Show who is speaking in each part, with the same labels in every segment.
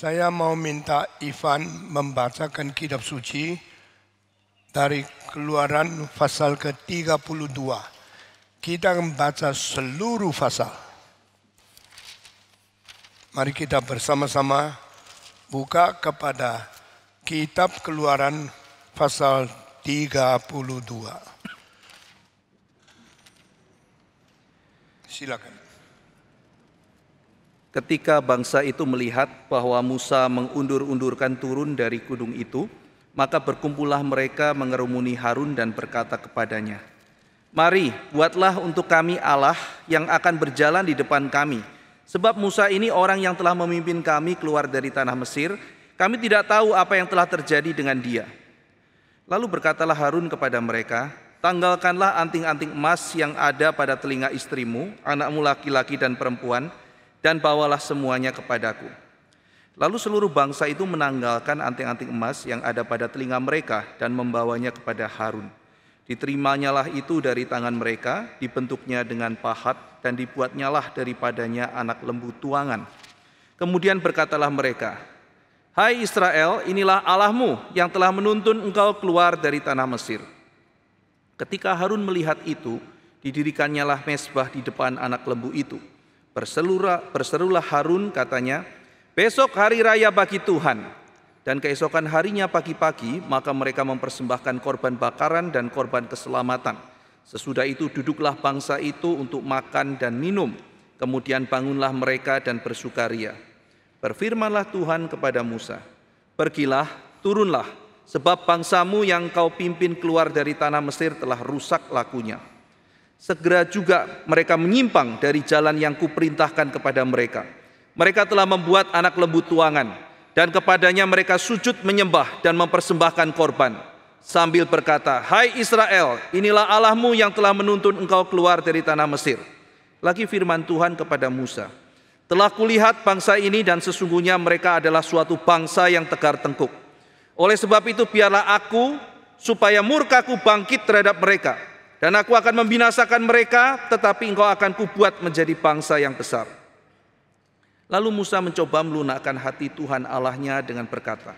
Speaker 1: Saya mau minta Ivan membacakan kitab suci dari Keluaran pasal ke-32. Kita membaca seluruh pasal. Mari kita bersama-sama buka kepada kitab Keluaran pasal 32. Silakan.
Speaker 2: Ketika bangsa itu melihat bahwa Musa mengundur-undurkan turun dari gunung itu, maka berkumpullah mereka mengerumuni Harun dan berkata kepadanya, "Mari, buatlah untuk kami Allah yang akan berjalan di depan kami. Sebab Musa ini orang yang telah memimpin kami keluar dari tanah Mesir, kami tidak tahu apa yang telah terjadi dengan dia." Lalu berkatalah Harun kepada mereka, "Tanggalkanlah anting-anting emas yang ada pada telinga istrimu, anakmu laki-laki dan perempuan, dan bawalah semuanya kepadaku." Lalu seluruh bangsa itu menanggalkan anting-anting emas yang ada pada telinga mereka dan membawanya kepada Harun. Diterimanya itu dari tangan mereka, dibentuknya dengan pahat dan dibuatnyalah daripadanya anak lembu tuangan. Kemudian berkatalah mereka, "Hai Israel, inilah Allahmu yang telah menuntun engkau keluar dari tanah Mesir." Ketika Harun melihat itu, didirikannya mezbah di depan anak lembu itu. Berserulah Harun, katanya, "Besok hari raya bagi Tuhan." Dan keesokan harinya pagi-pagi, maka mereka mempersembahkan korban bakaran dan korban keselamatan. Sesudah itu duduklah bangsa itu untuk makan dan minum. Kemudian bangunlah mereka dan bersukaria. Berfirmanlah Tuhan kepada Musa, "Pergilah, turunlah, sebab bangsamu yang kau pimpin keluar dari tanah Mesir telah rusak lakunya." Segera juga mereka menyimpang dari jalan yang kuperintahkan kepada mereka. Mereka telah membuat anak lembu tuangan, dan kepadanya mereka sujud menyembah dan mempersembahkan korban, sambil berkata, "Hai Israel, inilah Allahmu yang telah menuntun engkau keluar dari tanah Mesir." Lagi firman Tuhan kepada Musa, "Telah kulihat bangsa ini dan sesungguhnya mereka adalah suatu bangsa yang tegar tengkuk. Oleh sebab itu biarlah aku, supaya murkaku bangkit terhadap mereka, dan aku akan membinasakan mereka, tetapi engkau akan kubuat menjadi bangsa yang besar." Lalu Musa mencoba melunakkan hati Tuhan Allahnya dengan berkata,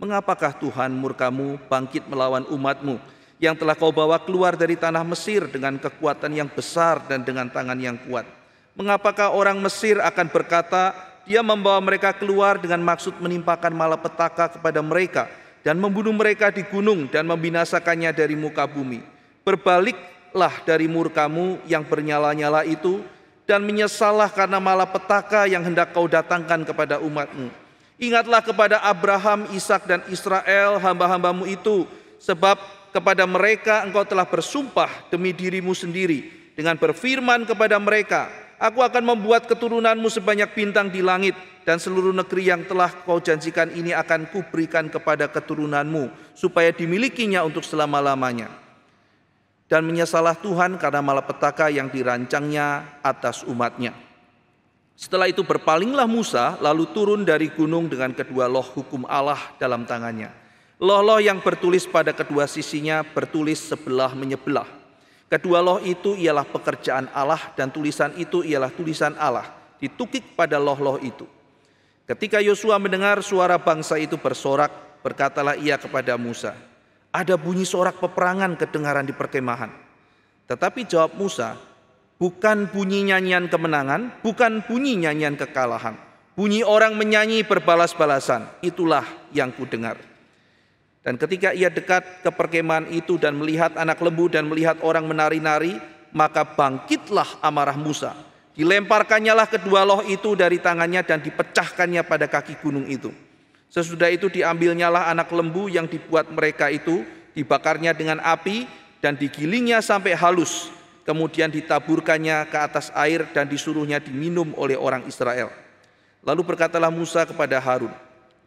Speaker 2: "Mengapakah Tuhan murkamu bangkit melawan umatmu yang telah kau bawa keluar dari tanah Mesir dengan kekuatan yang besar dan dengan tangan yang kuat? Mengapakah orang Mesir akan berkata, dia membawa mereka keluar dengan maksud menimpakan malapetaka kepada mereka dan membunuh mereka di gunung dan membinasakannya dari muka bumi? Berbaliklah dari murkamu yang bernyala-nyala itu dan menyesallah karena malapetaka yang hendak kau datangkan kepada umatmu. Ingatlah kepada Abraham, Ishak dan Israel hamba-hambamu itu, sebab kepada mereka engkau telah bersumpah demi dirimu sendiri dengan berfirman kepada mereka, 'Aku akan membuat keturunanmu sebanyak bintang di langit, dan seluruh negeri yang telah kau janjikan ini akan kuberikan kepada keturunanmu, supaya dimilikinya untuk selama-lamanya.' Dan menyesalah Tuhan karena malapetaka yang dirancangnya atas umatnya. Setelah itu berpalinglah Musa, lalu turun dari gunung dengan kedua loh hukum Allah dalam tangannya. Loh-loh yang bertulis pada kedua sisinya bertulis sebelah menyebelah. Kedua loh itu ialah pekerjaan Allah, dan tulisan itu ialah tulisan Allah, ditukik pada loh-loh itu. Ketika Yosua mendengar suara bangsa itu bersorak, berkatalah ia kepada Musa, "Ada bunyi sorak peperangan kedengaran di perkemahan." Tetapi jawab Musa, "Bukan bunyi nyanyian kemenangan, bukan bunyi nyanyian kekalahan. Bunyi orang menyanyi berbalas-balasan, itulah yang kudengar." Dan ketika ia dekat ke perkemahan itu dan melihat anak lembu dan melihat orang menari-nari, maka bangkitlah amarah Musa. Dilemparkannyalah kedua loh itu dari tangannya dan dipecahkannya pada kaki gunung itu. Sesudah itu diambilnyalah anak lembu yang dibuat mereka itu, dibakarnya dengan api dan digilingnya sampai halus. Kemudian ditaburkannya ke atas air dan disuruhnya diminum oleh orang Israel. Lalu berkatalah Musa kepada Harun,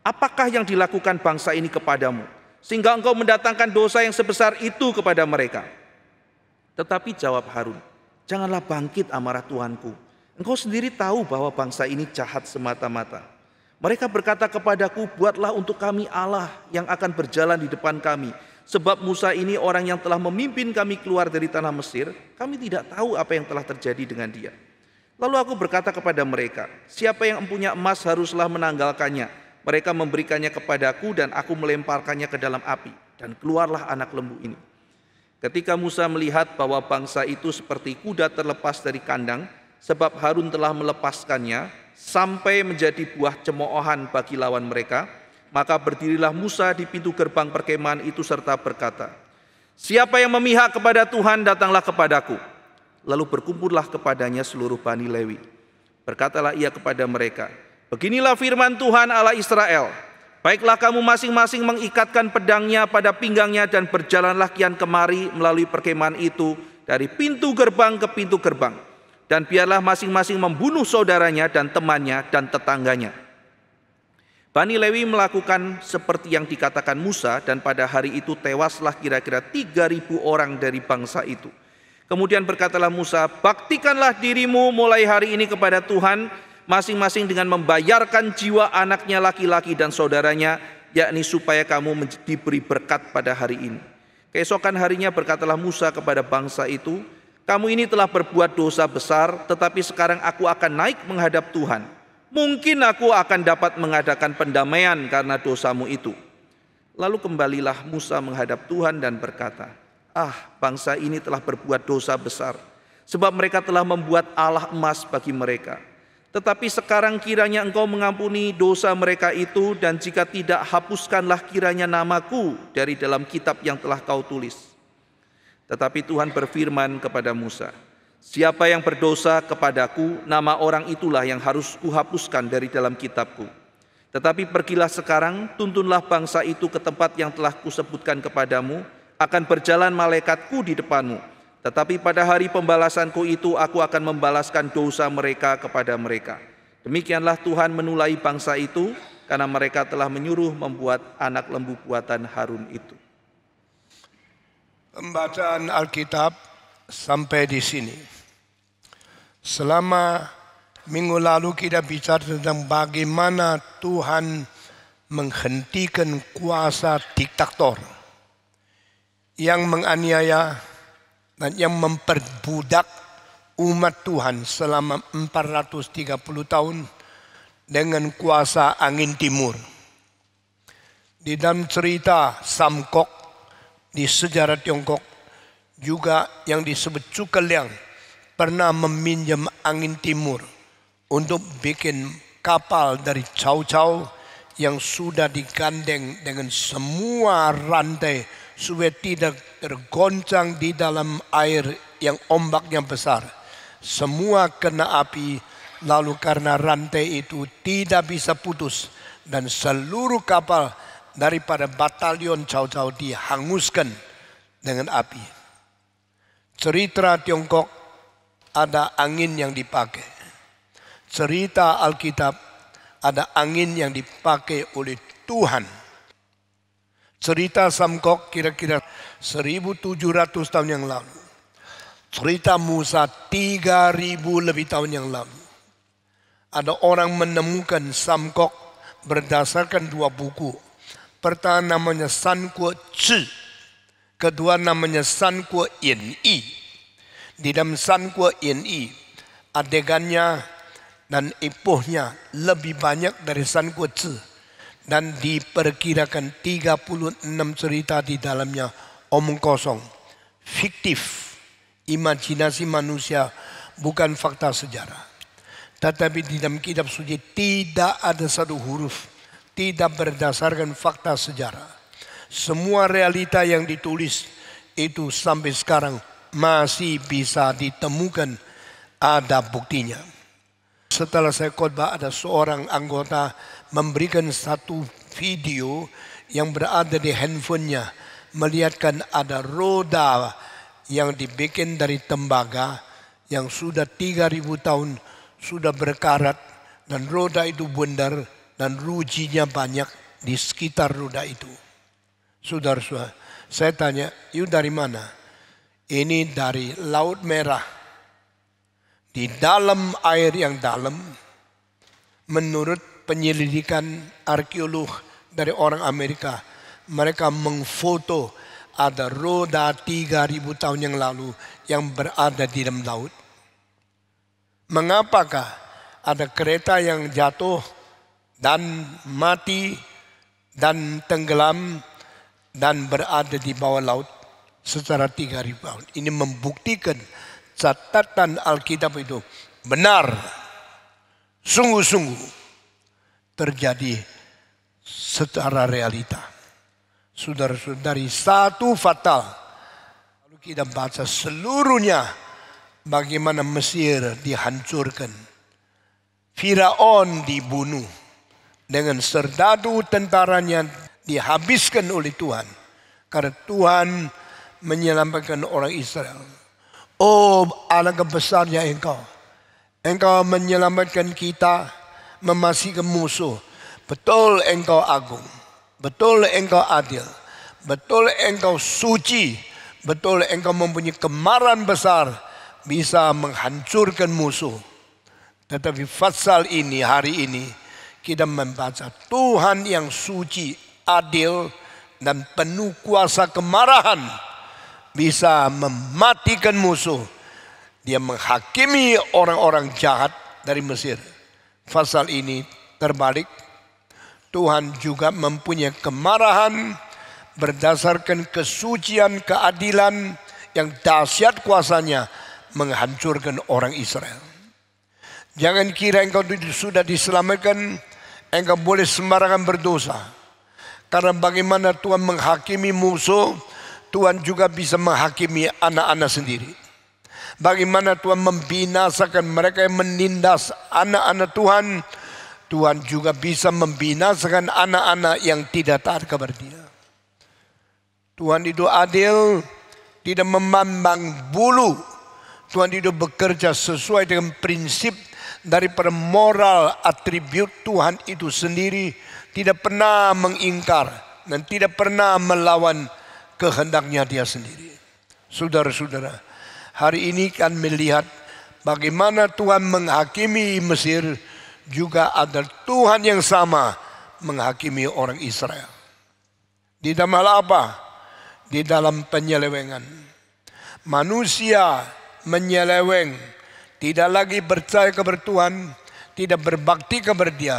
Speaker 2: "Apakah yang dilakukan bangsa ini kepadamu, sehingga engkau mendatangkan dosa yang sebesar itu kepada mereka?" Tetapi jawab Harun, "Janganlah bangkit amarah Tuanku. Engkau sendiri tahu bahwa bangsa ini jahat semata-mata. Mereka berkata kepadaku, 'Buatlah untuk kami Allah yang akan berjalan di depan kami.' Sebab Musa ini orang yang telah memimpin kami keluar dari tanah Mesir, kami tidak tahu apa yang telah terjadi dengan dia." Lalu aku berkata kepada mereka, "Siapa yang mempunyai emas haruslah menanggalkannya, Mereka memberikannya kepadaku dan aku melemparkannya ke dalam api, dan keluarlah anak lembu ini. Ketika Musa melihat bahwa bangsa itu seperti kuda terlepas dari kandang, sebab Harun telah melepaskannya sampai menjadi buah cemoohan bagi lawan mereka, maka berdirilah Musa di pintu gerbang perkemahan itu serta berkata, "Siapa yang memihak kepada Tuhan, datanglah kepadaku." Lalu berkumpullah kepadanya seluruh Bani Lewi. Berkatalah ia kepada mereka, "Beginilah firman Tuhan Allah Israel, baiklah kamu masing-masing mengikatkan pedangnya pada pinggangnya dan berjalanlah kian kemari melalui perkemahan itu dari pintu gerbang ke pintu gerbang. Dan biarlah masing-masing membunuh saudaranya dan temannya dan tetangganya." Bani Lewi melakukan seperti yang dikatakan Musa, dan pada hari itu tewaslah kira-kira 3.000 orang dari bangsa itu. Kemudian berkatalah Musa, "Baktikanlah dirimu mulai hari ini kepada Tuhan, masing-masing dengan membayarkan jiwa anaknya laki-laki dan saudaranya, yakni supaya kamu diberi berkat pada hari ini." Keesokan harinya berkatalah Musa kepada bangsa itu, "Kamu ini telah berbuat dosa besar, tetapi sekarang aku akan naik menghadap Tuhan. Mungkin aku akan dapat mengadakan pendamaian karena dosamu itu." Lalu kembalilah Musa menghadap Tuhan dan berkata, "Bangsa ini telah berbuat dosa besar, sebab mereka telah membuat Allah emas bagi mereka. Tetapi sekarang kiranya engkau mengampuni dosa mereka itu, dan jika tidak, hapuskanlah kiranya namaku dari dalam kitab yang telah kau tulis." Tetapi Tuhan berfirman kepada Musa, "Siapa yang berdosa kepadaku, nama orang itulah yang harus kuhapuskan dari dalam kitabku. Tetapi pergilah sekarang, tuntunlah bangsa itu ke tempat yang telah kusebutkan kepadamu, akan berjalan malaikatku di depanmu. Tetapi pada hari pembalasanku itu aku akan membalaskan dosa mereka kepada mereka." Demikianlah Tuhan menulai bangsa itu, karena mereka telah menyuruh membuat anak lembu buatan Harun itu.
Speaker 1: Pembacaan Alkitab sampai di sini. Selama minggu lalu kita bicara tentang bagaimana Tuhan menghentikan kuasa diktator yang menganiaya dan yang memperbudak umat Tuhan selama 430 tahun dengan kuasa angin timur. Di dalam cerita Samkok di sejarah Tiongkok juga yang disebut Cukeliang pernah meminjam angin timur untuk bikin kapal dari Cao yang sudah digandeng dengan semua rantai supaya tidak tergoncang di dalam air yang ombaknya besar. Semua kena api, lalu karena rantai itu tidak bisa putus dan seluruh kapal daripada batalion Cao dihanguskan dengan api. Cerita Tiongkok ada angin yang dipakai. Cerita Alkitab ada angin yang dipakai oleh Tuhan. Cerita Samkok kira-kira 1.700 tahun yang lalu. Cerita Musa 3.000 lebih tahun yang lalu. Ada orang menemukan Samkok berdasarkan dua buku. Pertama namanya San Kuo Zhi, kedua namanya San Kuo Yin Yi. Di dalam San Kuo Yin Yi adegannya dan epohnya lebih banyak dari San Kuo Zhi. Dan diperkirakan 36 cerita di dalamnya omong kosong, fiktif, imajinasi manusia, bukan fakta sejarah. Tetapi di dalam kitab suci tidak ada satu huruf tidak berdasarkan fakta sejarah. Semua realita yang ditulis itu sampai sekarang masih bisa ditemukan, ada buktinya. Setelah saya khotbah, ada seorang anggota memberikan satu video yang berada di handphonenya, melihatkan ada roda yang dibikin dari tembaga yang sudah 3.000 tahun sudah berkarat, dan roda itu bundar dan rujinya banyak di sekitar roda itu. Saudara-saudara, saya tanya, "You dari mana?" "Ini dari Laut Merah." Di dalam air yang dalam, menurut penyelidikan arkeolog dari orang Amerika, mereka mengfoto ada roda 3.000 tahun yang lalu yang berada di dalam laut. Mengapakah ada kereta yang jatuh dan mati dan tenggelam dan berada di bawah laut secara 3.000 tahun. Ini membuktikan catatan Alkitab itu benar, sungguh-sungguh terjadi secara realita. Saudara-saudari, satu fatal. Lalu kita baca seluruhnya bagaimana Mesir dihancurkan. Firaun dibunuh. Dengan serdadu tentaranya dihabiskan oleh Tuhan. Karena Tuhan menyelamatkan orang Israel. Oh, alangkah besarnya Engkau. Engkau menyelamatkan kita, memasikan musuh. Betul Engkau agung. Betul Engkau adil. Betul Engkau suci. Betul Engkau mempunyai kemarahan besar, bisa menghancurkan musuh. Tetapi pasal ini, hari ini, kita membaca Tuhan yang suci, adil, dan penuh kuasa kemarahan bisa mematikan musuh. Dia menghakimi orang-orang jahat dari Mesir. Pasal ini terbalik. Tuhan juga mempunyai kemarahan berdasarkan kesucian, keadilan yang dahsyat kuasanya menghancurkan orang Israel. Jangan kira engkau sudah diselamatkan, engkau boleh sembarangan berdosa. Karena bagaimana Tuhan menghakimi musuh, Tuhan juga bisa menghakimi anak-anak sendiri. Bagaimana Tuhan membinasakan mereka yang menindas anak-anak Tuhan, Tuhan juga bisa membinasakan anak-anak yang tidak taat kepada Dia. Tuhan itu adil, tidak memandang bulu. Tuhan itu bekerja sesuai dengan prinsip daripada moral atribut Tuhan itu sendiri, tidak pernah mengingkar dan tidak pernah melawan kehendaknya Dia sendiri. Saudara-saudara, hari ini kan melihat bagaimana Tuhan menghakimi Mesir, juga ada Tuhan yang sama menghakimi orang Israel. Di dalam hal apa? Di dalam penyelewengan. Manusia menyeleweng, tidak lagi percaya kepada Tuhan, tidak berbakti kepada Dia,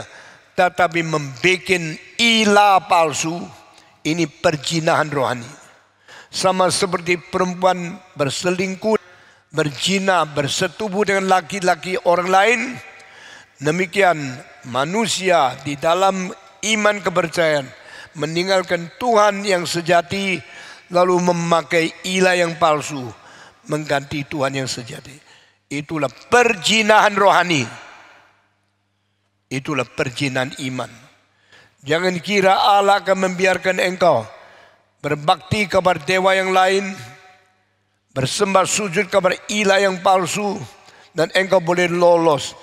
Speaker 1: tetapi membuat ilah palsu. Ini perzinahan rohani. Sama seperti perempuan berselingkuh, berzina, bersetubuh dengan laki-laki orang lain. Demikian manusia di dalam iman kepercayaan meninggalkan Tuhan yang sejati, lalu memakai ilah yang palsu mengganti Tuhan yang sejati. Itulah perzinahan rohani. Itulah perzinahan iman. Jangan kira Allah akan membiarkan engkau berbakti kepada dewa yang lain, bersembah sujud kepada ilah yang palsu, dan engkau boleh lolos.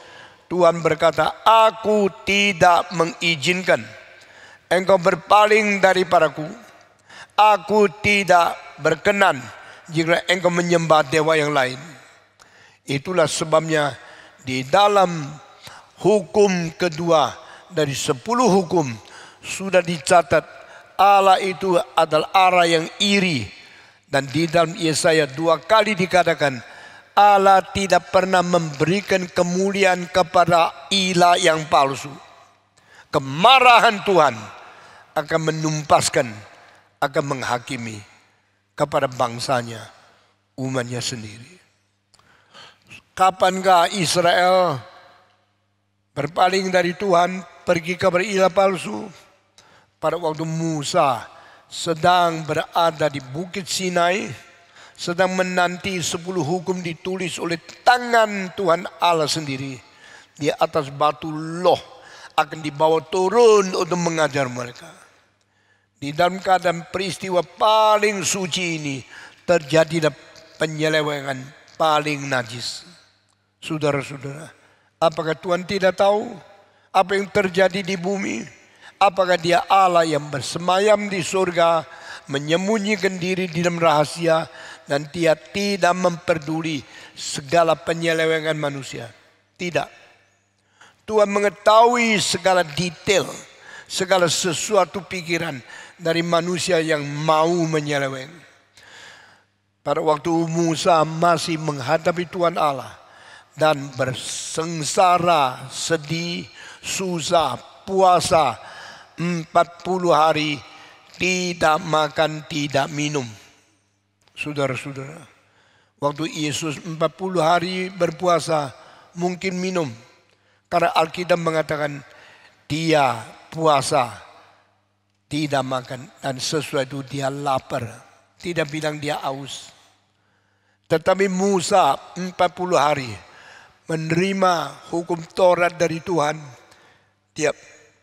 Speaker 1: Tuhan berkata, aku tidak mengizinkan engkau berpaling daripadaku. Aku tidak berkenan jika engkau menyembah dewa yang lain. Itulah sebabnya di dalam hukum kedua dari 10 hukum sudah dicatat Allah itu adalah Allah yang iri. Dan di dalam Yesaya 2 kali dikatakan Allah tidak pernah memberikan kemuliaan kepada ilah yang palsu. Kemarahan Tuhan akan menumpaskan, akan menghakimi kepada bangsanya, umatnya sendiri. Kapankah Israel berpaling dari Tuhan, pergi kepada ilah palsu? Pada waktu Musa sedang berada di Bukit Sinai, sedang menanti 10 hukum ditulis oleh tangan Tuhan Allah sendiri. Di atas batu loh akan dibawa turun untuk mengajar mereka. Di dalam keadaan peristiwa paling suci ini terjadilah penyelewengan paling najis. Saudara-saudara, apakah Tuhan tidak tahu apa yang terjadi di bumi? Apakah Dia Allah yang bersemayam di surga, menyembunyikan diri di dalam rahasia, dan Dia tidak memperduli segala penyelewengan manusia? Tidak. Tuhan mengetahui segala detail, segala sesuatu pikiran dari manusia yang mau menyeleweng. Pada waktu Musa masih menghadapi Tuhan Allah dan bersengsara, sedih, susah, puasa 40 hari, tidak makan, tidak minum. Saudara-saudara, waktu Yesus 40 hari berpuasa, mungkin minum. Karena Alkitab mengatakan dia puasa, tidak makan, dan sesuai itu dia lapar. Tidak bilang dia haus. Tetapi Musa 40 hari menerima hukum Taurat dari Tuhan. Dia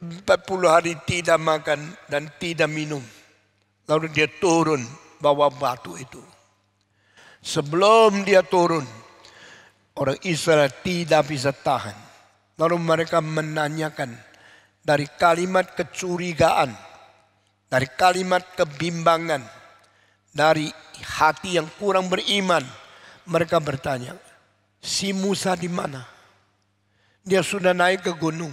Speaker 1: 40 hari tidak makan dan tidak minum. Lalu dia turun bawa batu itu. Sebelum dia turun, orang Israel tidak bisa tahan. Lalu mereka menanyakan dari kalimat kecurigaan, dari kalimat kebimbangan, dari hati yang kurang beriman. Mereka bertanya, si Musa di mana? Dia sudah naik ke gunung.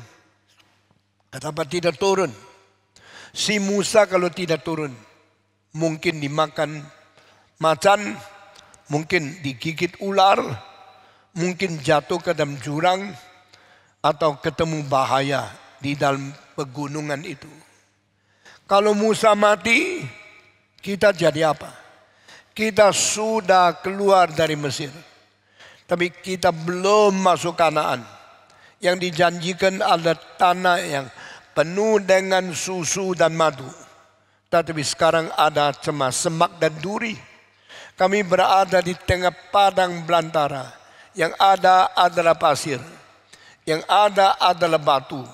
Speaker 1: Kenapa tidak turun? Si Musa kalau tidak turun, mungkin dimakan macan, mungkin digigit ular, mungkin jatuh ke dalam jurang, atau ketemu bahaya di dalam pegunungan itu. Kalau Musa mati, kita jadi apa? Kita sudah keluar dari Mesir, tapi kita belum masuk Kanaan. Yang dijanjikan ada tanah yang penuh dengan susu dan madu. Tetapi sekarang ada cuma semak dan duri. Kami berada di tengah padang belantara. Yang ada adalah pasir. Yang ada adalah batu.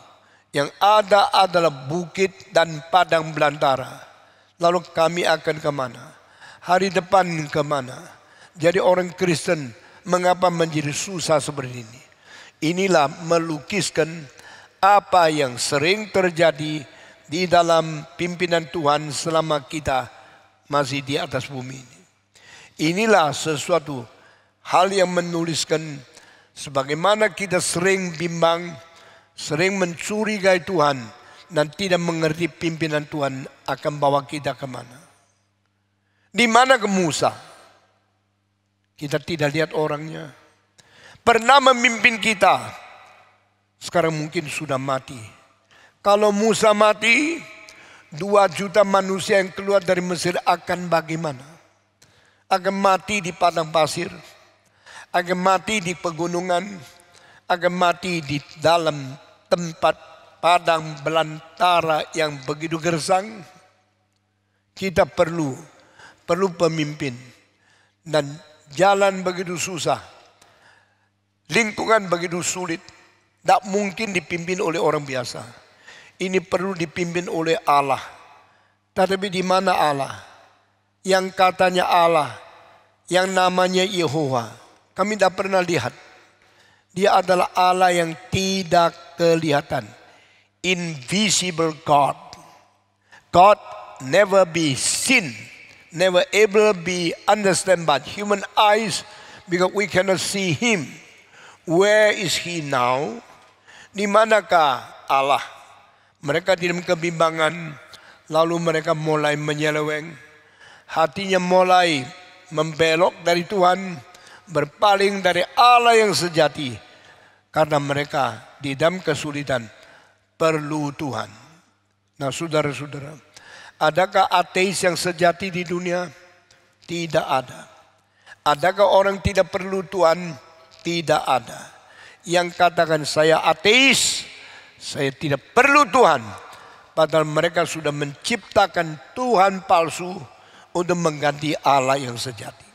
Speaker 1: Yang ada adalah bukit dan padang belantara. Lalu kami akan kemana? Hari depan kemana? Jadi orang Kristen mengapa menjadi susah seperti ini? Inilah melukiskan apa yang sering terjadi di dalam pimpinan Tuhan selama kita masih di atas bumi ini. Inilah sesuatu hal yang menuliskan sebagaimana kita sering bimbang, sering mencurigai Tuhan dan tidak mengerti pimpinan Tuhan akan bawa kita kemana. Di mana ke Musa? Kita tidak lihat orangnya. Pernah memimpin kita, sekarang mungkin sudah mati. Kalau Musa mati, 2 juta manusia yang keluar dari Mesir akan bagaimana? Akan mati di padang pasir, akan mati di pegunungan, akan mati di dalam tempat padang belantara yang begitu gersang. Kita perlu pemimpin, dan jalan begitu susah. Lingkungan begitu sulit, tak mungkin dipimpin oleh orang biasa. Ini perlu dipimpin oleh Allah. Tetapi di mana Allah? Yang katanya Allah, yang namanya Yehova, kami tidak pernah lihat. Dia adalah Allah yang tidak kelihatan. Invisible God. God never be seen, never able be understood by human eyes, because we cannot see Him. Where is He now? Di manakah Allah? Mereka di dalam kebimbangan, lalu mereka mulai menyeleweng. Hatinya mulai membelok dari Tuhan, berpaling dari Allah yang sejati. Karena mereka di dalam kesulitan perlu Tuhan. Nah saudara-saudara, adakah ateis yang sejati di dunia? Tidak ada. Adakah orang tidak perlu Tuhan? Tidak ada. Yang katakan saya ateis, saya tidak perlu Tuhan. Padahal mereka sudah menciptakan Tuhan palsu untuk mengganti Allah yang sejati.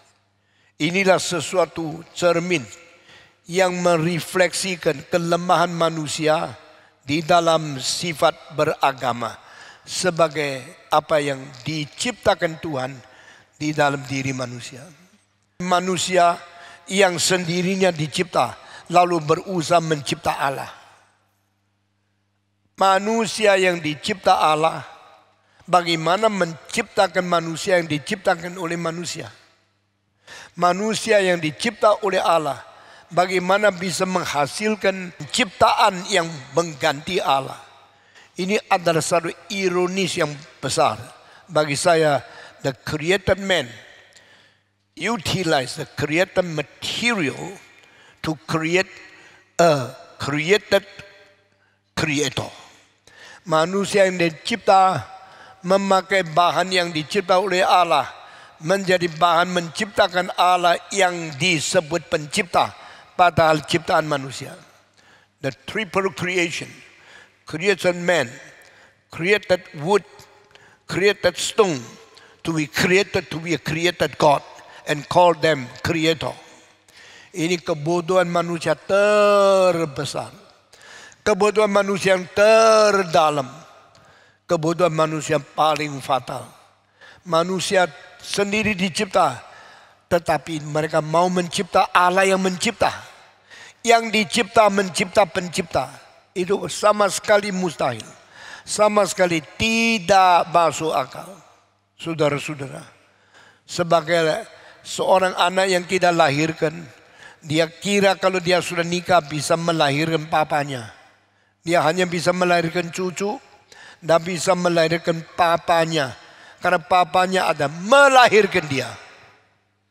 Speaker 1: Inilah sesuatu cermin yang merefleksikan kelemahan manusia di dalam sifat beragama. Sebagai apa yang diciptakan Tuhan di dalam diri manusia. Manusia yang sendirinya dicipta, lalu berusaha mencipta Allah. Manusia yang dicipta Allah, bagaimana menciptakan manusia yang diciptakan oleh manusia? Manusia yang dicipta oleh Allah, bagaimana bisa menghasilkan ciptaan yang mengganti Allah? Ini adalah satu ironis yang besar. Bagi saya, the created man utilize the created material to create a created creator. Manusia yang dicipta memakai bahan yang dicipta oleh Allah, menjadi bahan menciptakan Allah yang disebut pencipta, padahal ciptaan manusia. The triple creation, created man, created wood, created stone, to be a created God, and call them creator. Ini kebodohan manusia terbesar, kebodohan manusia yang terdalam, kebodohan manusia yang paling fatal. Manusia sendiri dicipta, tetapi mereka mau mencipta Allah yang mencipta. Yang dicipta mencipta pencipta. Itu sama sekali mustahil. Sama sekali tidak masuk akal. Saudara-saudara, sebagai seorang anak yang kita lahirkan, dia kira kalau dia sudah nikah bisa melahirkan papanya. Dia hanya bisa melahirkan cucu, tidak bisa melahirkan papanya. Karena papanya ada melahirkan dia,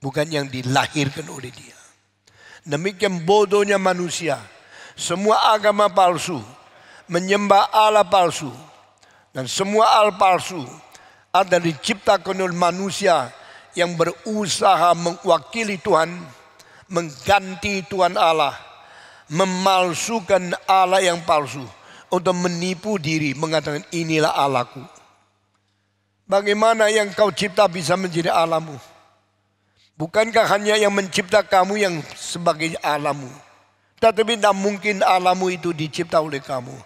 Speaker 1: bukan yang dilahirkan oleh dia. Demikian bodohnya manusia. Semua agama palsu, menyembah Allah palsu, dan semua Allah palsu ada diciptakan oleh manusia yang berusaha mewakili Tuhan, mengganti Tuhan Allah, memalsukan Allah yang palsu untuk menipu diri, mengatakan inilah Allahku. Bagaimana yang kau cipta bisa menjadi Allahmu? Bukankah hanya yang mencipta kamu yang sebagai Allahmu? Tetapi tidak mungkin Allahmu itu dicipta oleh kamu.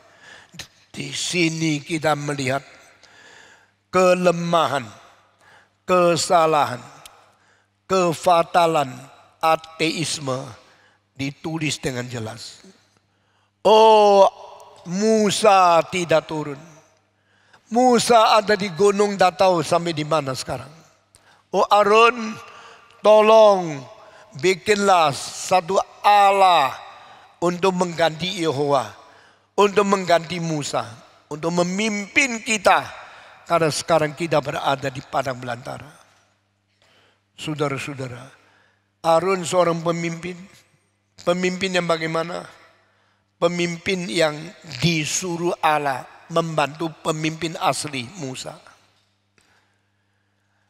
Speaker 1: Di sini kita melihat kelemahan, kesalahan, kefatalan ateisme ditulis dengan jelas. Oh, Musa tidak turun. Musa ada di gunung, tak tahu sampai di mana sekarang. Oh Aaron, tolong bikinlah satu Allah untuk mengganti Yehova, untuk mengganti Musa, untuk memimpin kita. Karena sekarang kita berada di padang belantara. Saudara-saudara, Aaron seorang pemimpin. Pemimpin yang bagaimana? Pemimpin yang disuruh Allah membantu pemimpin asli Musa.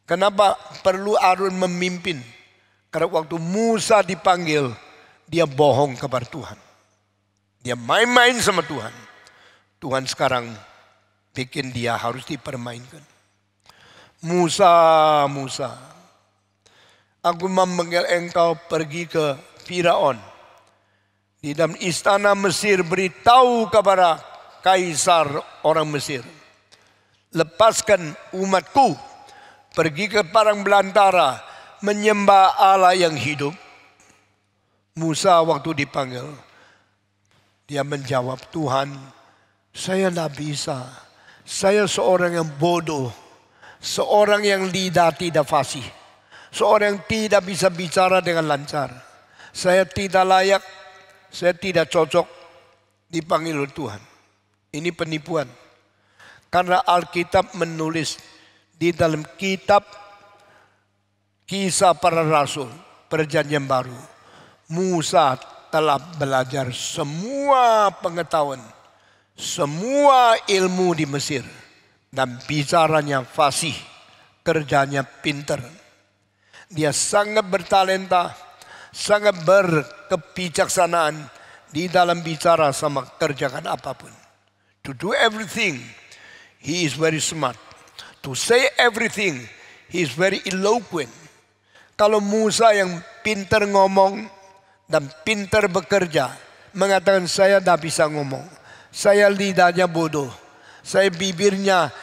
Speaker 1: Kenapa perlu Aaron memimpin? Karena waktu Musa dipanggil, dia bohong kepada Tuhan. Dia main-main sama Tuhan. Tuhan sekarang bikin dia harus dipermainkan. Musa, Musa, aku memanggil engkau pergi ke Firaun. Di dalam istana Mesir, beritahu kepada kaisar orang Mesir, lepaskan umatku, pergi ke padang belantara, menyembah Allah yang hidup. Musa waktu dipanggil, dia menjawab, Tuhan, saya tidak bisa. Saya seorang yang bodoh, seorang yang lidah tidak fasih, seorang yang tidak bisa bicara dengan lancar. Saya tidak layak, saya tidak cocok dipanggil oleh Tuhan. Ini penipuan. Karena Alkitab menulis di dalam kitab Kisah Para Rasul, Perjanjian Baru, Musa telah belajar semua pengetahuan, semua ilmu di Mesir, dan bicaranya fasih, kerjanya pintar. Dia sangat bertalenta, sangat berkebijaksanaan di dalam bicara sama kerjakan apapun. To do everything, he is very smart. To say everything, he is very eloquent. Kalau Musa yang pintar ngomong dan pintar bekerja, mengatakan saya tidak bisa ngomong, saya lidahnya bodoh, saya bibirnya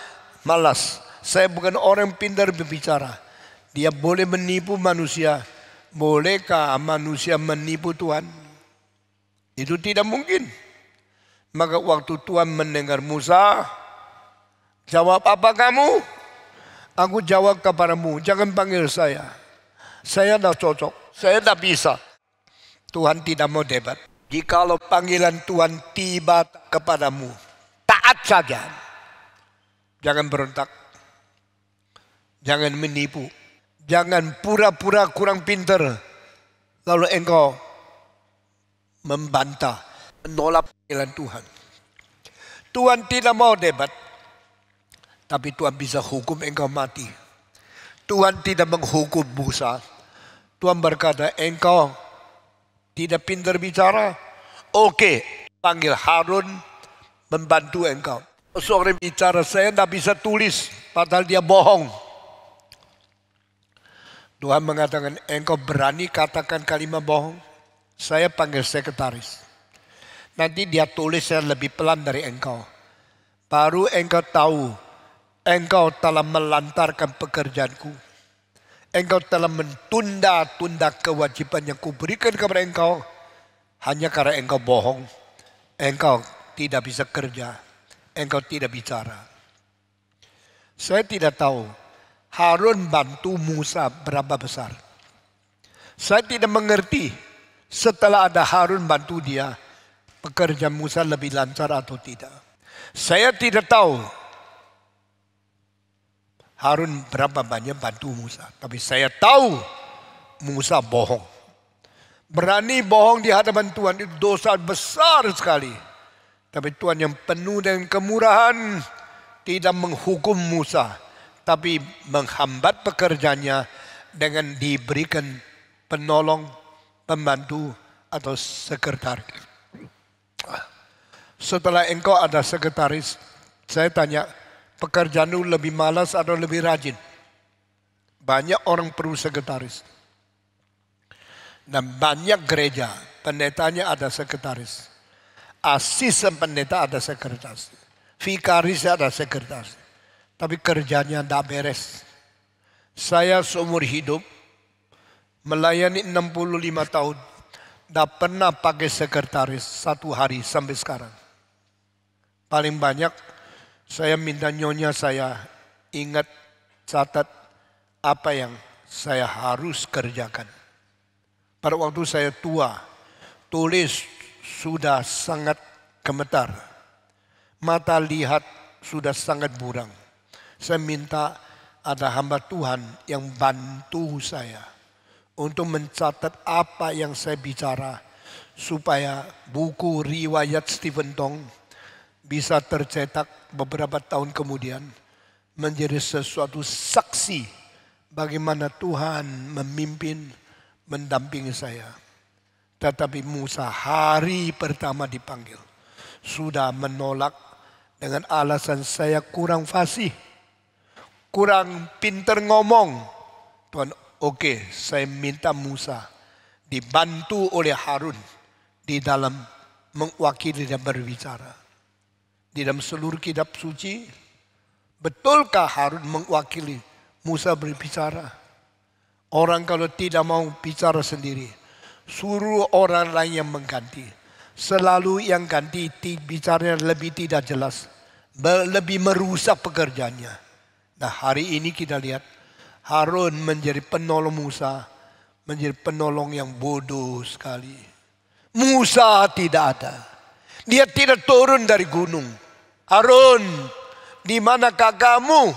Speaker 1: malas, saya bukan orang pintar berbicara. Dia boleh menipu manusia. Bolehkah manusia menipu Tuhan? Itu tidak mungkin. Maka waktu Tuhan mendengar Musa, jawab apa kamu? Aku jawab kepadamu, jangan panggil saya. Saya tidak cocok, saya tidak bisa. Tuhan tidak mau debat. Jikalau panggilan Tuhan tiba kepadamu, taat saja. Jangan berontak. Jangan menipu. Jangan pura-pura kurang pintar, lalu engkau membantah, menolak panggilan Tuhan. Tuhan tidak mau debat, tapi Tuhan bisa hukum engkau mati. Tuhan tidak menghukum Musa. Tuhan berkata, engkau tidak pintar bicara. Oke, panggil Harun membantu engkau. Seorang bicara, saya tidak bisa tulis, padahal dia bohong. Tuhan mengatakan, engkau berani katakan kalimat bohong? Saya panggil sekretaris. Nanti dia tulisnya lebih pelan dari engkau. Baru engkau tahu, engkau telah melantarkan pekerjaanku. Engkau telah mentunda-tunda kewajiban yang kuberikan kepada engkau. Hanya karena engkau bohong. Engkau tidak bisa kerja. Engkau tidak bicara. Saya tidak tahu Harun bantu Musa berapa besar. Saya tidak mengerti setelah ada Harun bantu dia, pekerjaan Musa lebih lancar atau tidak. Saya tidak tahu Harun berapa banyak bantu Musa. Tapi saya tahu Musa bohong. Berani bohong di hadapan Tuhan itu dosa besar sekali. Tapi Tuhan yang penuh dengan kemurahan tidak menghukum Musa. Tapi menghambat pekerjaannya dengan diberikan penolong, pembantu atau sekretaris. Setelah engkau ada sekretaris, saya tanya, pekerjaanmu lebih malas atau lebih rajin? Banyak orang perlu sekretaris. Dan banyak gereja, pendetanya ada sekretaris. Asisten pendeta ada sekretaris. Vikaris ada sekretaris. Tapi kerjanya tidak beres. Saya seumur hidup melayani 65 tahun. Tidak pernah pakai sekretaris satu hari sampai sekarang. Paling banyak saya minta nyonya saya ingat, catat apa yang saya harus kerjakan. Pada waktu saya tua, tulis sudah sangat gemetar. Mata lihat sudah sangat buram. Saya minta ada hamba Tuhan yang bantu saya untuk mencatat apa yang saya bicara supaya buku riwayat Stephen Tong bisa tercetak beberapa tahun kemudian menjadi sesuatu saksi bagaimana Tuhan memimpin, mendampingi saya. Tetapi Musa hari pertama dipanggil sudah menolak dengan alasan saya kurang fasih, kurang pinter ngomong. Tuhan, oke, saya minta Musa dibantu oleh Harun di dalam mewakili dan berbicara. Di dalam seluruh kitab suci, betulkah Harun mewakili Musa berbicara? Orang kalau tidak mau bicara sendiri, suruh orang lain yang mengganti. Selalu yang ganti bicaranya lebih tidak jelas, lebih merusak pekerjaannya. Nah, hari ini kita lihat Harun menjadi penolong Musa, menjadi penolong yang bodoh sekali. Musa tidak ada. Dia tidak turun dari gunung. Harun, di mana kakakmu?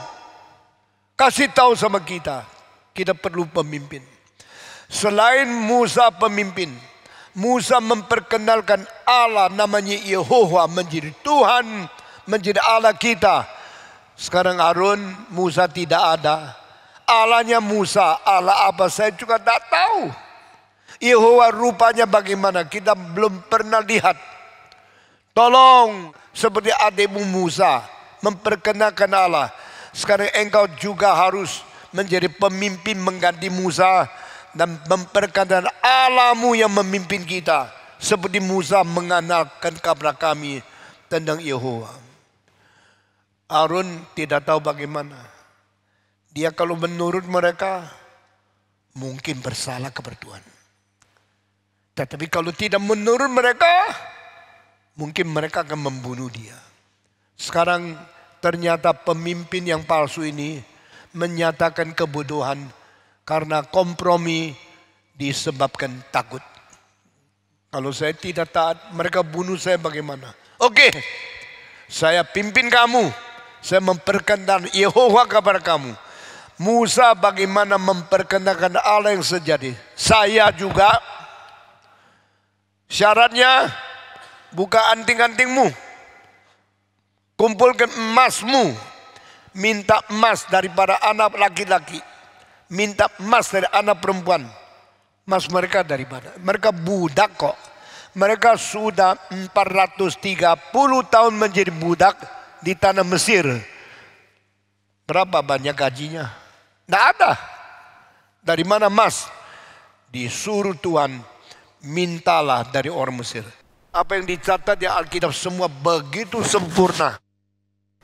Speaker 1: Kasih tahu sama kita. Kita perlu pemimpin. Selain Musa pemimpin, Musa memperkenalkan Allah namanya Yehova menjadi Tuhan, menjadi Allah kita. Sekarang Harun, Musa tidak ada. Allahnya Musa, Allah apa saya juga tidak tahu. Yehova rupanya bagaimana kita belum pernah lihat. Tolong seperti adikmu Musa memperkenalkan Allah. Sekarang engkau juga harus menjadi pemimpin mengganti Musa dan memperkenalkan Allahmu yang memimpin kita. Seperti Musa mengenalkan kepada kami tentang Yehova. Harun tidak tahu bagaimana. Dia kalau menurut mereka mungkin bersalah kepada Tuhan. Tetapi kalau tidak menurut mereka, mungkin mereka akan membunuh dia. Sekarang ternyata pemimpin yang palsu ini menyatakan kebodohan karena kompromi disebabkan takut. Kalau saya tidak taat, mereka bunuh saya bagaimana? Oke, saya pimpin kamu. Saya memperkenalkan Yehova kepada kamu. Musa bagaimana memperkenalkan Allah yang sejati. Saya juga. Syaratnya buka anting-antingmu. kumpulkan emasmu, minta emas daripada anak laki-laki, minta emas dari anak perempuan. Emas mereka dari mana? Mereka budak kok. Mereka sudah 430 tahun menjadi budak di tanah Mesir. Berapa banyak gajinya? Tidak ada. Dari mana emas? Disuruh Tuhan, mintalah dari orang Mesir. Apa yang dicatat di Alkitab semua begitu sempurna.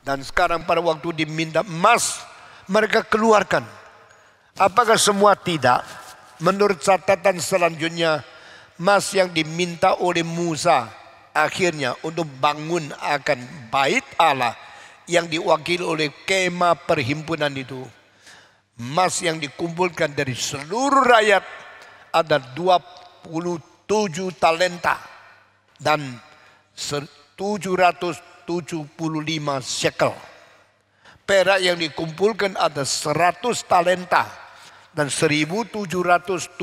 Speaker 1: Dan sekarang pada waktu diminta emas, mereka keluarkan. Apakah semua? Tidak. Menurut catatan selanjutnya, emas yang diminta oleh Musa akhirnya untuk bangun akan bait Allah yang diwakili oleh kemah perhimpunan itu. Emas yang dikumpulkan dari seluruh rakyat ada 27 talenta dan 775 shekel. Perak yang dikumpulkan ada 100 talenta dan 1775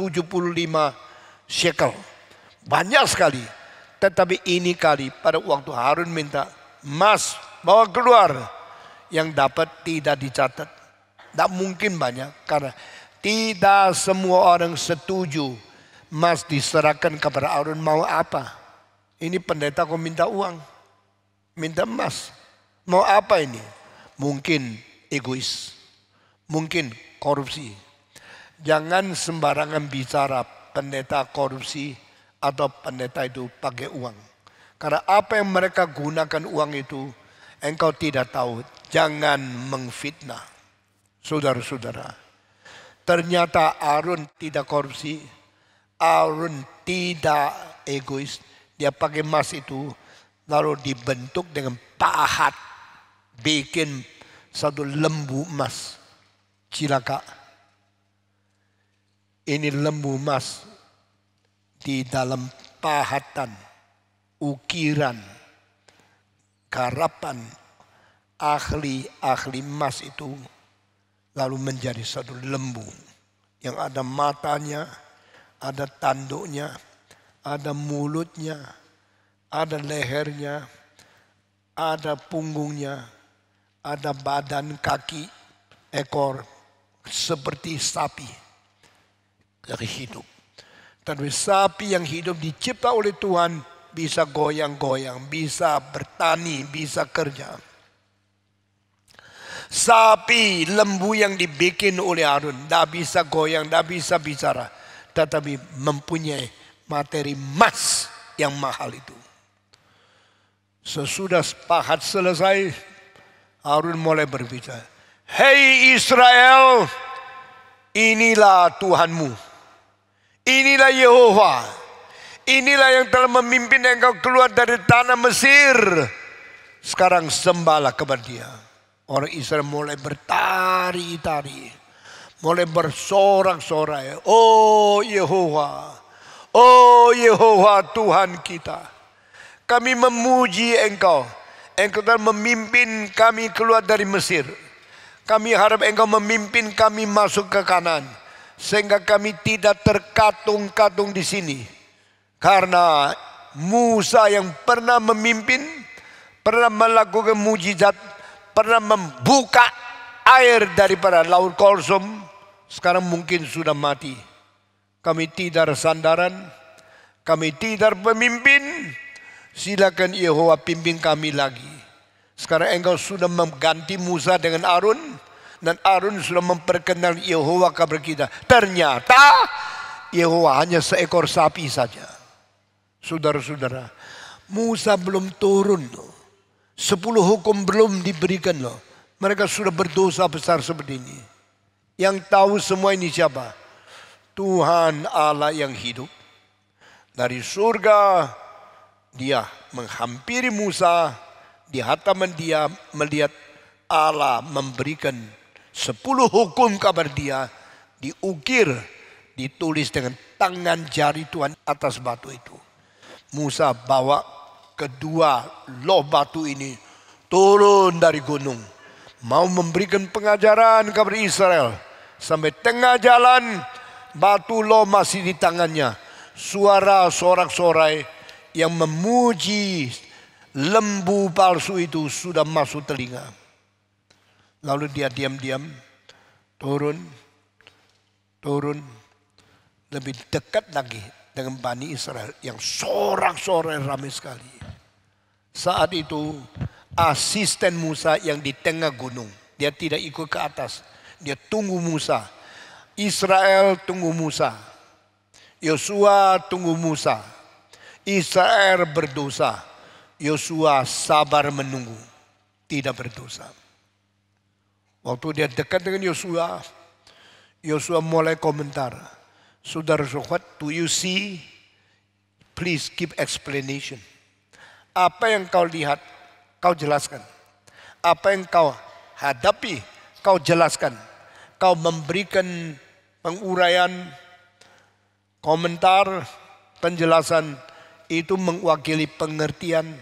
Speaker 1: shekel. Banyak sekali. Tetapi ini kali pada waktu Harun minta emas bawa keluar, yang dapat tidak dicatat. Tidak mungkin banyak karena tidak semua orang setuju emas diserahkan kepada Harun. Mau apa? Ini pendeta kok minta uang, minta emas. Mau apa ini? Mungkin egois, mungkin korupsi. Jangan sembarangan bicara pendeta korupsi atau pendeta itu pakai uang. Karena apa yang mereka gunakan uang itu, engkau tidak tahu. Jangan mengfitnah. Saudara-saudara, ternyata Harun tidak korupsi. Harun tidak egois. Dia pakai emas itu lalu dibentuk dengan pahat. Bikin satu lembu emas. Cilaka. Ini lembu emas di dalam pahatan, ukiran, garapan ahli emas itu lalu menjadi satu lembu yang ada matanya, ada tanduknya, ada mulutnya, ada lehernya, ada punggungnya, ada badan, kaki, ekor seperti sapi yang hidup. Tapi sapi yang hidup dicipta oleh Tuhan bisa goyang-goyang, bisa bertani, bisa kerja. Sapi, lembu yang dibikin oleh Harun, tidak bisa goyang, tidak bisa bicara. Tetapi mempunyai materi emas yang mahal itu. Sesudah pahat selesai, Harun mulai berbicara. Hei Israel, inilah Tuhanmu. Inilah Yehova. Inilah yang telah memimpin engkau keluar dari tanah Mesir. Sekarang sembahlah kepada Dia. Orang Israel mulai bertari-tari, mulai bersorak-sorai. Oh Yehova, oh Yehova Tuhan kita. Kami memuji Engkau. Engkau telah memimpin kami keluar dari Mesir. Kami harap Engkau memimpin kami masuk ke Kanaan, sehingga kami tidak terkatung-katung di sini. Karena Musa yang pernah memimpin, pernah melakukan mujizat, pernah membuka air daripada Laut Kolsum, sekarang mungkin sudah mati. Kami tidak sandaran, kami tidak pemimpin. Silakan Yehova pimpin kami lagi. Sekarang engkau sudah mengganti Musa dengan Harun, dan Harun sudah memperkenalkan Yehova kepada kita. Ternyata Yehova hanya seekor sapi saja. Saudara-saudara, Musa belum turun loh. 10 hukum belum diberikan loh. Mereka sudah berdosa besar seperti ini. Yang tahu semua ini siapa? Tuhan Allah yang hidup. Dari surga Dia menghampiri Musa. Di hataman Dia melihat Allah memberikan 10 hukum kabar Dia. Diukir, ditulis dengan tangan jari Tuhan atas batu itu. Musa bawa kedua loh batu ini turun dari gunung, mau memberikan pengajaran kepada Israel. Sampai tengah jalan, batu loh masih di tangannya. Suara sorak-sorai yang memuji lembu palsu itu sudah masuk telinga. Lalu dia diam-diam turun, lebih dekat lagi dengan Bani Israel yang sorak-sorai ramai sekali. Saat itu asisten Musa yang di tengah gunung, dia tidak ikut ke atas, dia tunggu Musa. Israel tunggu Musa, Yosua tunggu Musa. Israel berdosa, Yosua sabar menunggu, tidak berdosa. Waktu dia dekat dengan Yosua, Yosua mulai komentar, saudara, what do you see? Please give explanation. Apa yang kau lihat, kau jelaskan. Apa yang kau hadapi, kau jelaskan. Kau memberikan penguraian, komentar, penjelasan. Itu mewakili pengertian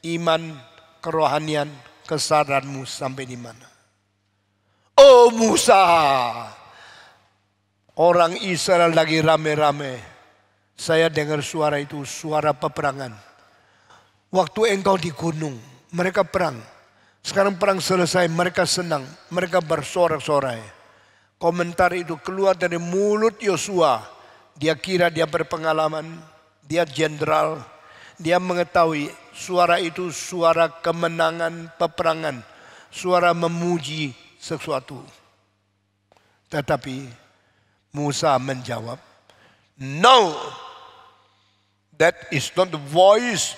Speaker 1: iman, kerohanian, kesadaranmu sampai di mana. Oh Musa, orang Israel lagi rame-rame. Saya dengar suara itu, suara peperangan. Waktu engkau di gunung, mereka perang. Sekarang perang selesai, mereka senang, mereka bersorak-sorai. Komentar itu keluar dari mulut Yosua. Dia kira dia berpengalaman. Dia jenderal, dia mengetahui suara itu suara kemenangan peperangan, suara memuji sesuatu. Tetapi Musa menjawab, no, that is not the voice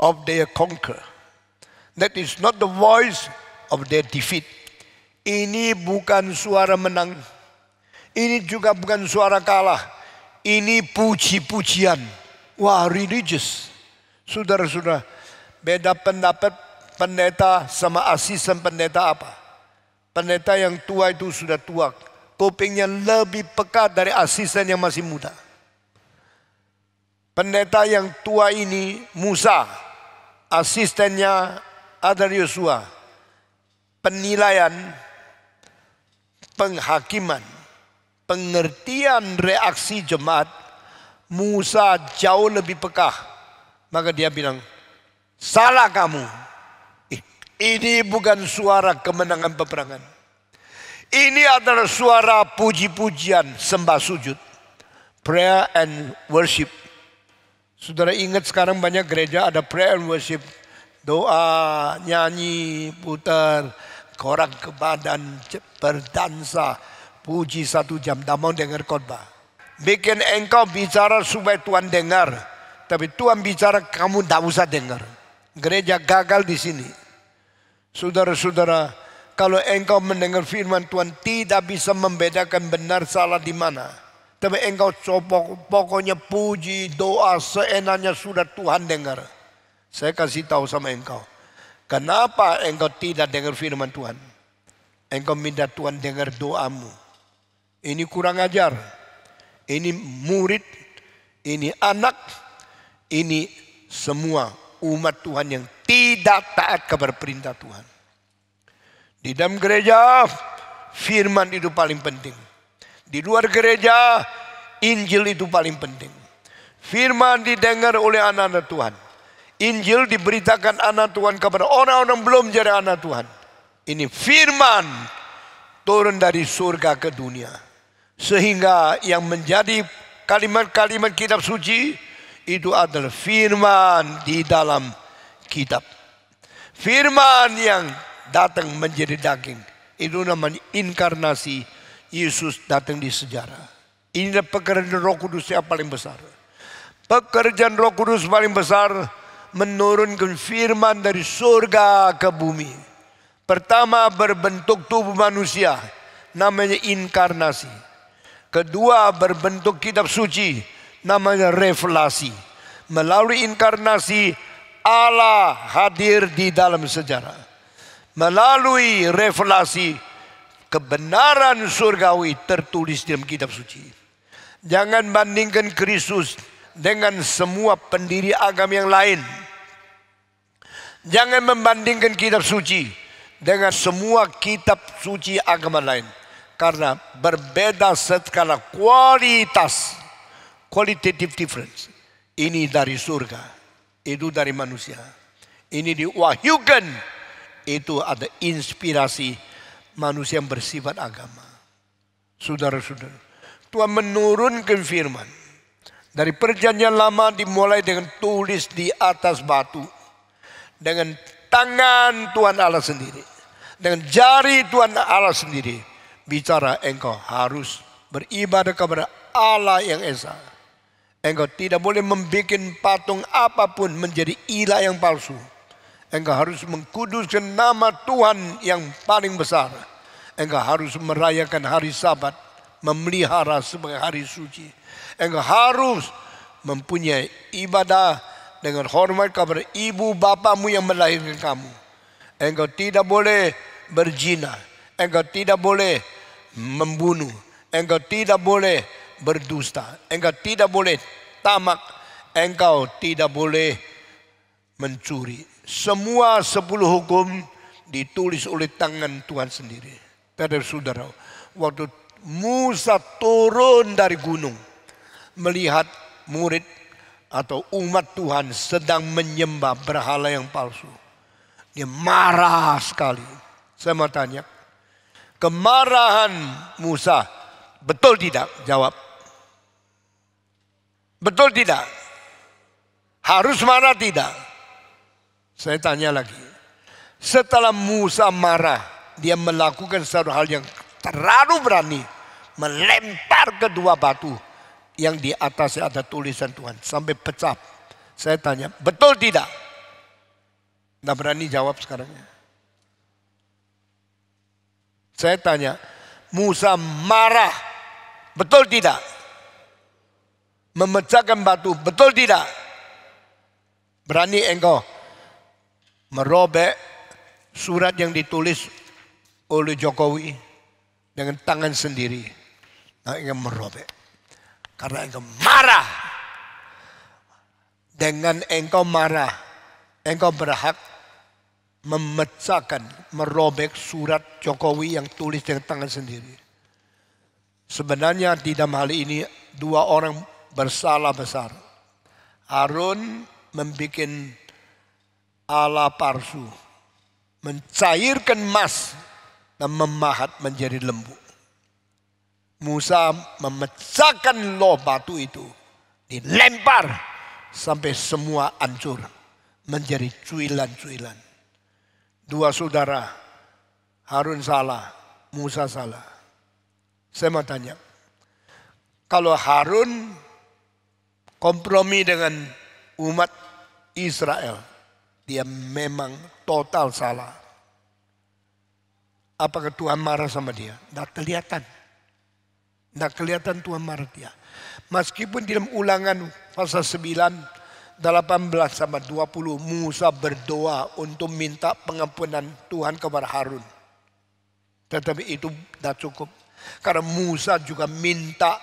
Speaker 1: of their conquer. That is not the voice of their defeat. Ini bukan suara menang, ini juga bukan suara kalah. Ini puji-pujian. Wah, religious. Saudara-saudara, beda pendapat pendeta sama asisten pendeta apa? Pendeta yang tua itu sudah tua. Kupingnya lebih peka dari asisten yang masih muda. Pendeta yang tua ini Musa. Asistennya adalah Yosua. Penilaian, penghakiman, pengertian reaksi jemaat, Musa jauh lebih peka. Maka dia bilang, salah kamu. Ini bukan suara kemenangan peperangan. Ini adalah suara puji-pujian, sembah sujud. Prayer and worship. Saudara ingat sekarang banyak gereja ada prayer and worship. Doa, nyanyi, putar, korak ke badan, berdansa. Puji 1 jam, tak mau dengar khotbah. Bikin engkau bicara supaya Tuhan dengar. Tapi Tuhan bicara, kamu tak usah dengar. Gereja gagal di sini. Saudara-saudara, kalau engkau mendengar firman Tuhan tidak bisa membedakan benar salah di mana. Tapi engkau pokoknya puji, doa, seenaknya sudah Tuhan dengar. Saya kasih tahu sama engkau. Kenapa engkau tidak dengar firman Tuhan? Engkau minta Tuhan dengar doamu. Ini kurang ajar, ini murid, ini anak, ini semua umat Tuhan yang tidak taat kepada perintah Tuhan. Di dalam gereja, firman itu paling penting. Di luar gereja, Injil itu paling penting. Firman didengar oleh anak-anak Tuhan. Injil diberitakan anak Tuhan kepada orang-orang belum jadi anak Tuhan. Ini firman turun dari surga ke dunia. Sehingga yang menjadi kalimat-kalimat kitab suci itu adalah firman di dalam kitab. Firman yang datang menjadi daging. Itu namanya inkarnasi. Yesus datang di sejarah. Inilah pekerjaan Roh Kudus yang paling besar. Pekerjaan Roh Kudus paling besar menurunkan firman dari surga ke bumi. Pertama berbentuk tubuh manusia, namanya inkarnasi. Kedua berbentuk kitab suci, namanya revelasi. Melalui inkarnasi Allah hadir di dalam sejarah. Melalui revelasi kebenaran surgawi tertulis dalam kitab suci. Jangan bandingkan Kristus dengan semua pendiri agama yang lain. Jangan membandingkan kitab suci dengan semua kitab suci agama lain. Karena berbeda secara kualitas. Qualitative difference. Ini dari surga. Itu dari manusia. Ini diwahyukan. Itu ada inspirasi manusia yang bersifat agama. Saudara-saudara, Tuhan menurunkan firman. Dari perjanjian lama dimulai dengan tulis di atas batu. Dengan tangan Tuhan Allah sendiri. Dengan jari Tuhan Allah sendiri. Bicara, engkau harus beribadah kepada Allah yang Esa. Engkau tidak boleh membuat patung apapun menjadi ilah yang palsu. Engkau harus mengkuduskan nama Tuhan yang paling besar. Engkau harus merayakan hari Sabat, memelihara sebagai hari suci. Engkau harus mempunyai ibadah dengan hormat kepada ibu bapamu yang melahirkan kamu. Engkau tidak boleh berzina. Engkau tidak boleh membunuh. Engkau tidak boleh berdusta. Engkau tidak boleh tamak. Engkau tidak boleh mencuri. Semua 10 hukum ditulis oleh tangan Tuhan sendiri. Saudara, waktu Musa turun dari gunung, melihat murid atau umat Tuhan sedang menyembah berhala yang palsu, dia marah sekali. Saya mau tanya, kemarahan Musa betul tidak? Jawab. Betul tidak? Harus marah tidak? Saya tanya lagi. Setelah Musa marah, dia melakukan satu hal yang terlalu berani, melempar kedua batu yang di atasnya ada tulisan Tuhan sampai pecah. Saya tanya, betul tidak? Nggak berani jawab sekarang. Saya tanya, Musa marah, betul tidak? Memecahkan batu, betul tidak? Berani engkau merobek surat yang ditulis oleh Jokowi dengan tangan sendiri. Nah, engkau merobek. Karena engkau marah. Dengan engkau marah, engkau berhak memecahkan, merobek surat Jokowi yang tulis dengan tangan sendiri. Sebenarnya di dalam hal ini 2 orang bersalah besar. Harun membuat Allah palsu, mencairkan emas dan memahat menjadi lembu. Musa memecahkan loh batu itu, dilempar sampai semua hancur menjadi cuilan-cuilan. 2 saudara, Harun salah, Musa salah. Saya mau tanya, kalau Harun kompromi dengan umat Israel, dia memang total salah. Apakah Tuhan marah sama dia? Tidak kelihatan. Tidak kelihatan Tuhan marah dia. Meskipun di dalam Ulangan pasal 9, 18 sama 20, Musa berdoa untuk minta pengampunan Tuhan kepada Harun. Tetapi itu tidak cukup. Karena Musa juga minta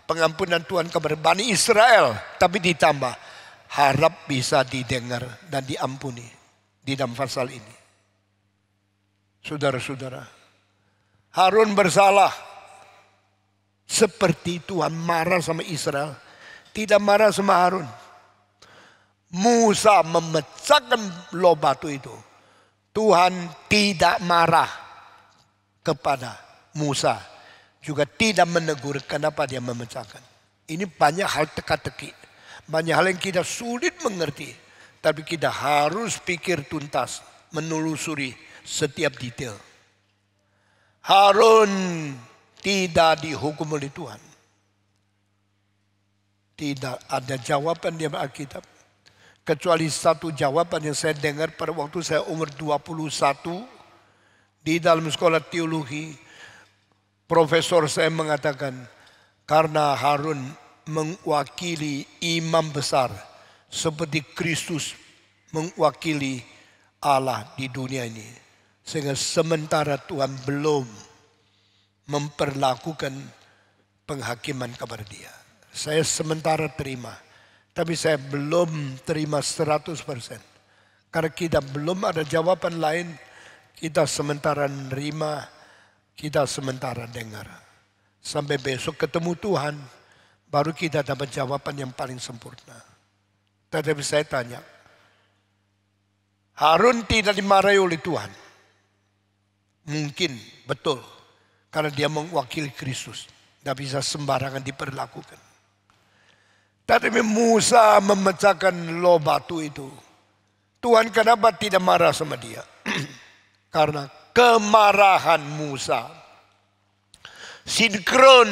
Speaker 1: pengampunan Tuhan kepada Bani Israel. Tapi ditambah, harap bisa didengar dan diampuni di dalam pasal ini. Saudara-saudara, Harun bersalah. Seperti Tuhan marah sama Israel, tidak marah sama Harun. Musa memecahkan loh batu itu. Tuhan tidak marah kepada Musa. Juga tidak menegur kenapa dia memecahkan. Ini banyak hal teka-teki. Banyak hal yang kita sulit mengerti. Tapi kita harus pikir tuntas, menelusuri setiap detail. Harun tidak dihukum oleh Tuhan. Tidak ada jawaban di Alkitab. Kecuali satu jawaban yang saya dengar pada waktu saya umur 21. Di dalam sekolah teologi, profesor saya mengatakan, karena Harun mewakili imam besar seperti Kristus mewakili Allah di dunia ini. Sehingga sementara Tuhan belum memperlakukan penghakiman kepada dia. Saya sementara terima. Tapi saya belum terima 100%. Karena kita belum ada jawaban lain. Kita sementara nerima. Kita sementara dengar. Sampai besok ketemu Tuhan. Baru kita dapat jawaban yang paling sempurna. Tetapi saya tanya. Harun tidak dimarahi oleh Tuhan. Mungkin betul. Karena dia mewakili Kristus. Tidak bisa sembarangan diperlakukan. Tapi Musa memecahkan loh batu itu. Tuhan kenapa tidak marah sama dia? Karena kemarahan Musa sinkron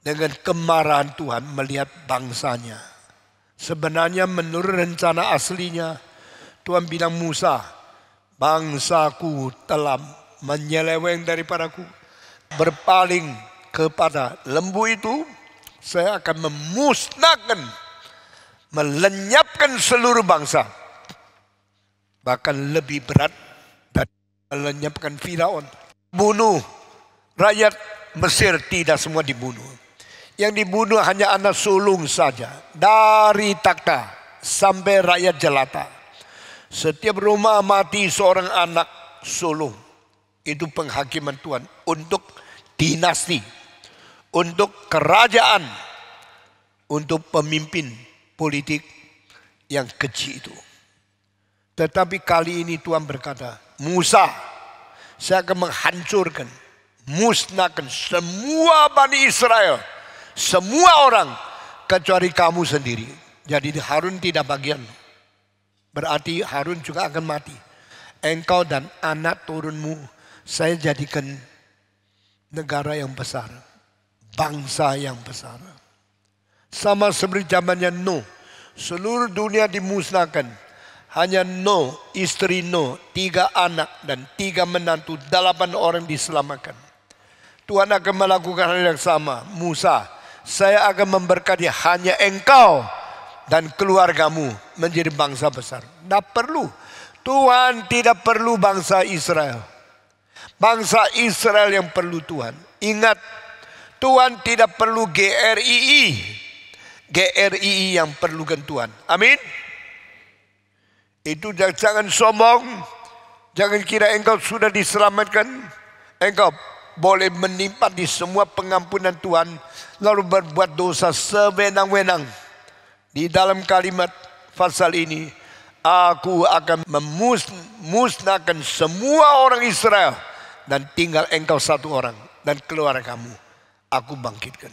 Speaker 1: dengan kemarahan Tuhan melihat bangsanya. Sebenarnya menurut rencana aslinya, Tuhan bilang Musa, bangsaku telah menyeleweng daripadaku, berpaling kepada lembu itu, saya akan memusnahkan, melenyapkan seluruh bangsa. Bahkan lebih berat dari melenyapkan Firaun. Bunuh rakyat Mesir, tidak semua dibunuh. Yang dibunuh hanya anak sulung saja. Dari takhta sampai rakyat jelata. Setiap rumah mati seorang anak sulung. Itu penghakiman Tuhan untuk dinasti, untuk kerajaan, untuk pemimpin politik yang keji itu. Tetapi kali ini Tuhan berkata, Musa, saya akan menghancurkan, musnahkan semua Bani Israel, semua orang kecuali kamu sendiri. Jadi Harun tidak bagian. Berarti Harun juga akan mati. Engkau dan anak turunmu saya jadikan negara yang besar, bangsa yang besar. Sama seperti zamannya Nuh, seluruh dunia dimusnahkan. Hanya Nuh, istri Nuh, 3 anak dan 3 menantu, 8 orang diselamatkan. Tuhan akan melakukan hal yang sama. Musa, saya akan memberkati hanya engkau dan keluargamu menjadi bangsa besar. Tidak perlu. Tuhan tidak perlu bangsa Israel. Bangsa Israel yang perlu Tuhan. Ingat, Tuhan tidak perlu GRII. GRII yang perlukan Tuhan. Amin. Itu jangan sombong. Jangan kira engkau sudah diselamatkan. Engkau boleh menikmati semua pengampunan Tuhan. Lalu berbuat dosa sewenang-wenang. Di dalam kalimat pasal ini, aku akan memusnahkan semua orang Israel. Dan tinggal engkau 1 orang. Dan keluarga kamu aku bangkitkan.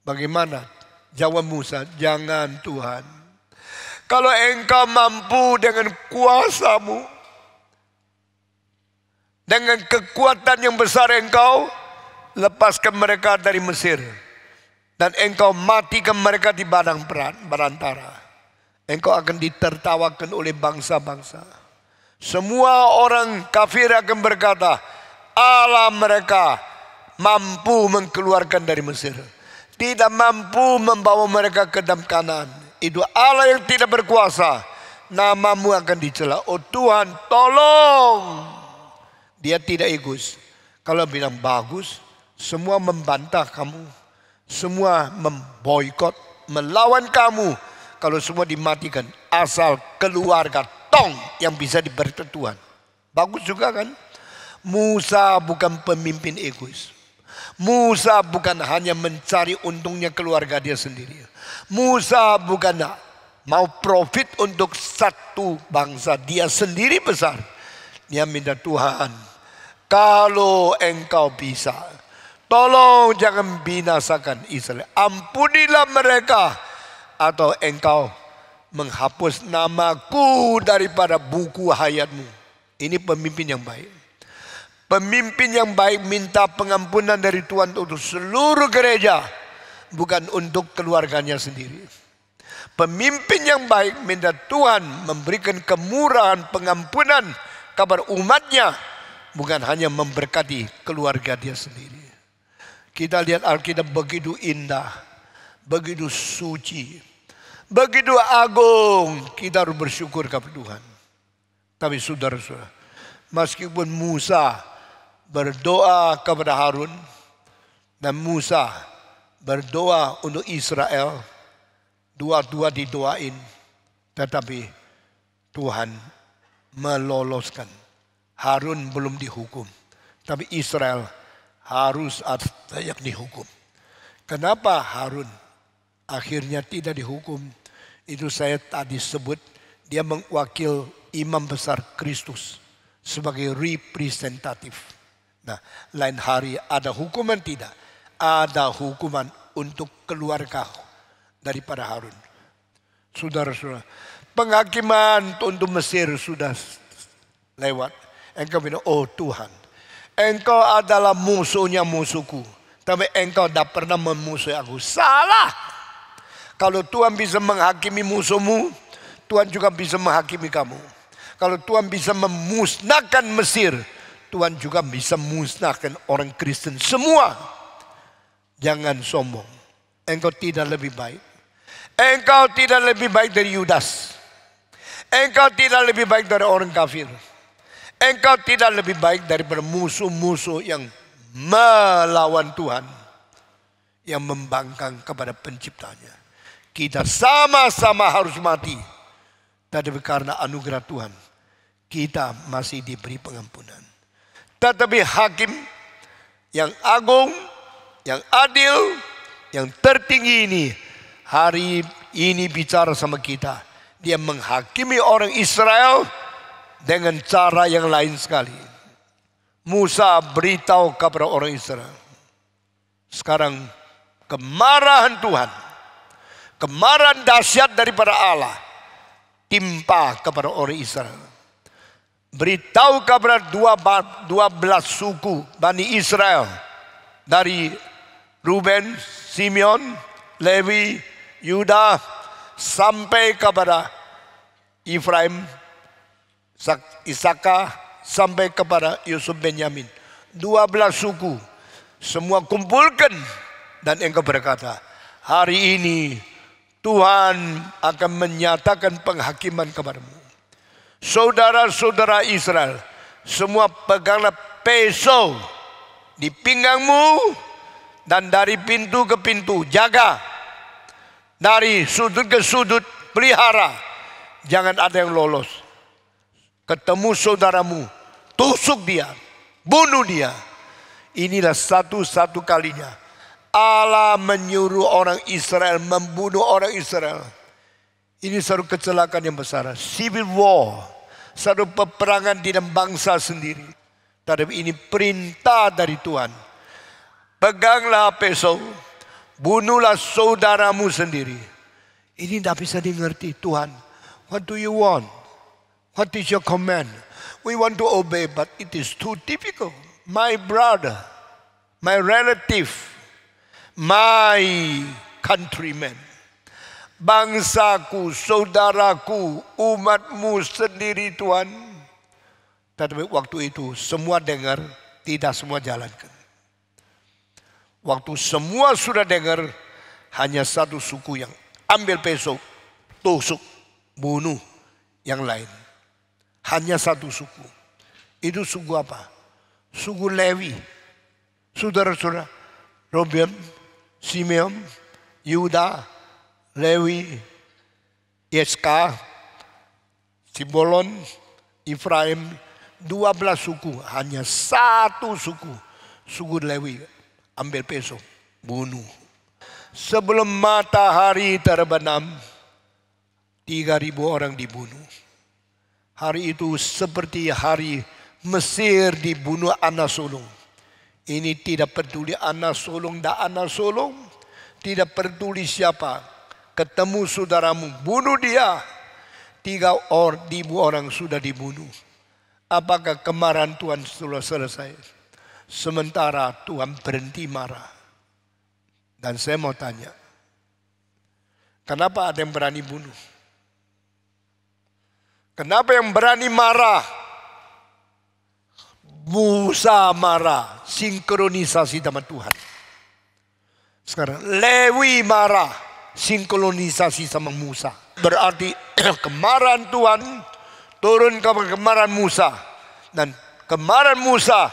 Speaker 1: Bagaimana? Jawab Musa, jangan Tuhan. Kalau engkau mampu dengan kuasamu, dengan kekuatan yang besar engkau, lepaskan mereka dari Mesir. Dan engkau matikan mereka di padang berantara. Engkau akan ditertawakan oleh bangsa-bangsa. Semua orang kafir akan berkata, Allah mereka mampu mengeluarkan dari Mesir. Tidak mampu membawa mereka ke dalam Kanaan. Itu Allah yang tidak berkuasa. Namamu akan dicela. Oh Tuhan, tolong. Dia tidak egois. Kalau bilang bagus, semua membantah kamu. Semua memboikot, melawan kamu. Kalau semua dimatikan, asal keluarga tong yang bisa diberkati Tuhan. Bagus juga kan? Musa bukan pemimpin egois. Musa bukan hanya mencari untungnya keluarga dia sendiri. Musa bukan mau profit untuk satu bangsa. Dia sendiri besar. Dia minta Tuhan, kalau engkau bisa, tolong jangan binasakan Israel. Ampunilah mereka. Atau engkau menghapus namaku daripada buku hayatmu. Ini pemimpin yang baik. Pemimpin yang baik minta pengampunan dari Tuhan untuk seluruh gereja. Bukan untuk keluarganya sendiri. Pemimpin yang baik minta Tuhan memberikan kemurahan pengampunan kepada umatnya. Bukan hanya memberkati keluarga dia sendiri. Kita lihat Alkitab begitu indah. Begitu suci. Begitu agung. Kita harus bersyukur kepada Tuhan. Tapi saudara-saudara, meskipun Musa berdoa kepada Harun dan Musa berdoa untuk Israel, dua-dua didoain, tetapi Tuhan meloloskan. Harun belum dihukum, tapi Israel harus layak dihukum. Kenapa Harun akhirnya tidak dihukum? Itu saya tadi sebut Dia mewakil imam besar Kristus sebagai representatif. Nah, lain hari ada hukuman tidak? Ada hukuman untuk keluarga daripada Harun. Saudara-saudara, penghakiman untuk Mesir sudah lewat. Engkau bilang, oh Tuhan, Engkau adalah musuhnya musuhku, tapi Engkau tidak pernah memusuhi aku. Salah. Kalau Tuhan bisa menghakimi musuhmu, Tuhan juga bisa menghakimi kamu. Kalau Tuhan bisa memusnahkan Mesir, Tuhan juga bisa memusnahkan orang Kristen semua. Jangan sombong. Engkau tidak lebih baik. Engkau tidak lebih baik dari Yudas. Engkau tidak lebih baik dari orang kafir. Engkau tidak lebih baik daripada musuh-musuh yang melawan Tuhan, yang membangkang kepada penciptanya. Kita sama-sama harus mati. Tetapi karena anugerah Tuhan, kita masih diberi pengampunan. Tetapi hakim yang agung, yang adil, yang tertinggi ini hari ini bicara sama kita. Dia menghakimi orang Israel dengan cara yang lain sekali. Musa beritahu kepada orang Israel. Sekarang kemarahan Tuhan, kemarahan dahsyat daripada Allah timpa kepada orang Israel. Beritahu kepada 12 suku Bani Israel, dari Ruben, Simeon, Lewi, Yuda, sampai kepada Efraim, Isaka, sampai kepada Yusuf Benyamin. 12 suku. Semua kumpulkan. Dan engkau berkata, hari ini Tuhan akan menyatakan penghakiman kepadamu. Saudara-saudara Israel, semua peganglah pisau di pinggangmu, dan dari pintu ke pintu jaga, dari sudut ke sudut pelihara, jangan ada yang lolos. Ketemu saudaramu, tusuk dia, bunuh dia. Inilah satu-satu kalinya Allah menyuruh orang Israel membunuh orang Israel. Ini satu kecelakaan yang besar, civil war, satu peperangan di dalam bangsa sendiri. Tapi ini perintah dari Tuhan. Peganglah pisau, bunuhlah saudaramu sendiri. Ini tidak bisa dimengerti. Tuhan, what do you want? What is your command? We want to obey, but it is too difficult. My brother, my relative, my countrymen, bangsaku, saudaraku, umatmu sendiri Tuhan. Tetapi waktu itu semua dengar, tidak semua jalankan. Waktu semua sudah dengar, hanya satu suku yang ambil pisau, tusuk, bunuh yang lain. Hanya satu suku. Itu suku apa? Suku Lewi. Saudara-saudara, Ruben, Simeon, Yuda, Lewi, Yeska, Sibolon, Efraim, 12 suku. Hanya satu suku. Suku Lewi ambil pisau, bunuh. Sebelum matahari terbenam, 3.000 orang dibunuh. Hari itu seperti hari Mesir dibunuh anak sulung. Ini tidak peduli anak sulung dan anak sulung. Tidak peduli siapa. Ketemu saudaramu, bunuh dia. 3.000 orang sudah dibunuh. Apakah kemarahan Tuhan sudah selesai? Sementara Tuhan berhenti marah. Dan saya mau tanya, kenapa ada yang berani bunuh? Kenapa yang berani marah? Musa marah, sinkronisasi sama Tuhan. Sekarang Lewi marah, sinkronisasi sama Musa. Berarti kemarahan Tuhan turun kepada kemarahan Musa, dan kemarahan Musa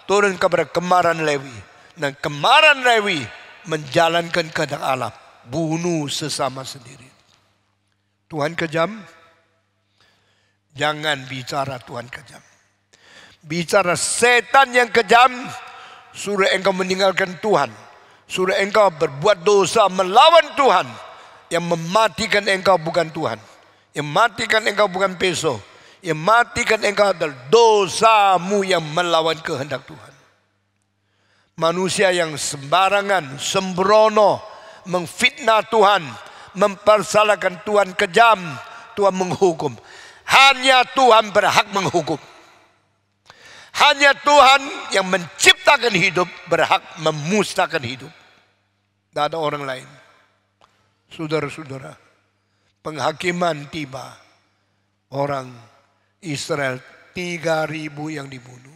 Speaker 1: turun kepada kemarahan Lewi, dan kemarahan Lewi menjalankan kehendak Allah, bunuh sesama sendiri. Tuhan kejam? Jangan bicara Tuhan kejam. Bicara setan yang kejam, suruh engkau meninggalkan Tuhan, suruh engkau berbuat dosa melawan Tuhan. Yang mematikan engkau bukan Tuhan, Yang matikan engkau bukan peso. Yang matikan engkau adalah dosamu yang melawan kehendak Tuhan. Manusia yang sembarangan, sembrono, memfitnah Tuhan, mempersalahkan Tuhan, kejam, Tuhan menghukum. Hanya Tuhan berhak menghukum. Hanya Tuhan yang menciptakan hidup berhak memusnahkan hidup. Tidak ada orang lain. Saudara-saudara, penghakiman tiba. Orang Israel 3.000 yang dibunuh.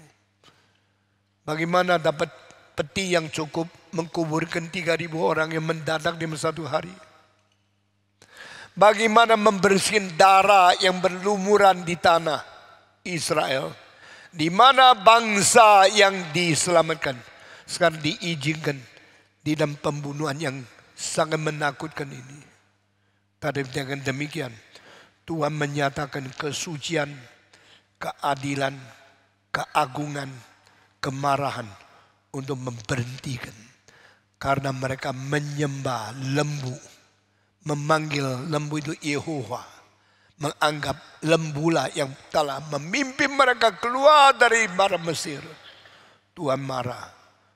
Speaker 1: Bagaimana dapat peti yang cukup mengkuburkan 3.000 orang yang mendadak di satu hari? Bagaimana membersihkan darah yang berlumuran di tanah Israel, di mana bangsa yang diselamatkan sekarang diizinkan di dalam pembunuhan yang sangat menakutkan ini. Tapi dengan demikian Tuhan menyatakan kesucian, keadilan, keagungan, kemarahan untuk memberhentikan, karena mereka menyembah lembu, memanggil lembu itu Yehova, menganggap lembulah yang telah memimpin mereka keluar dari bara Mesir. Tuhan marah.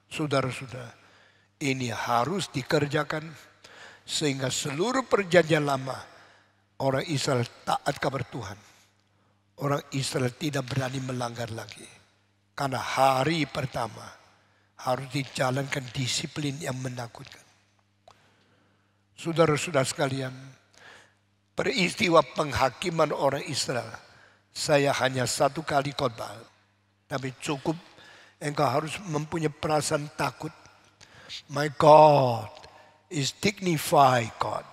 Speaker 1: Saudara-saudara, ini harus dikerjakan sehingga seluruh perjanjian lama orang Israel taat kepada Tuhan. Orang Israel tidak berani melanggar lagi. Karena hari pertama harus dijalankan disiplin yang menakutkan. Saudara-saudara sekalian, peristiwa penghakiman orang Israel, saya hanya satu kali khotbah, tapi cukup engkau harus mempunyai perasaan takut. My God is dignified God.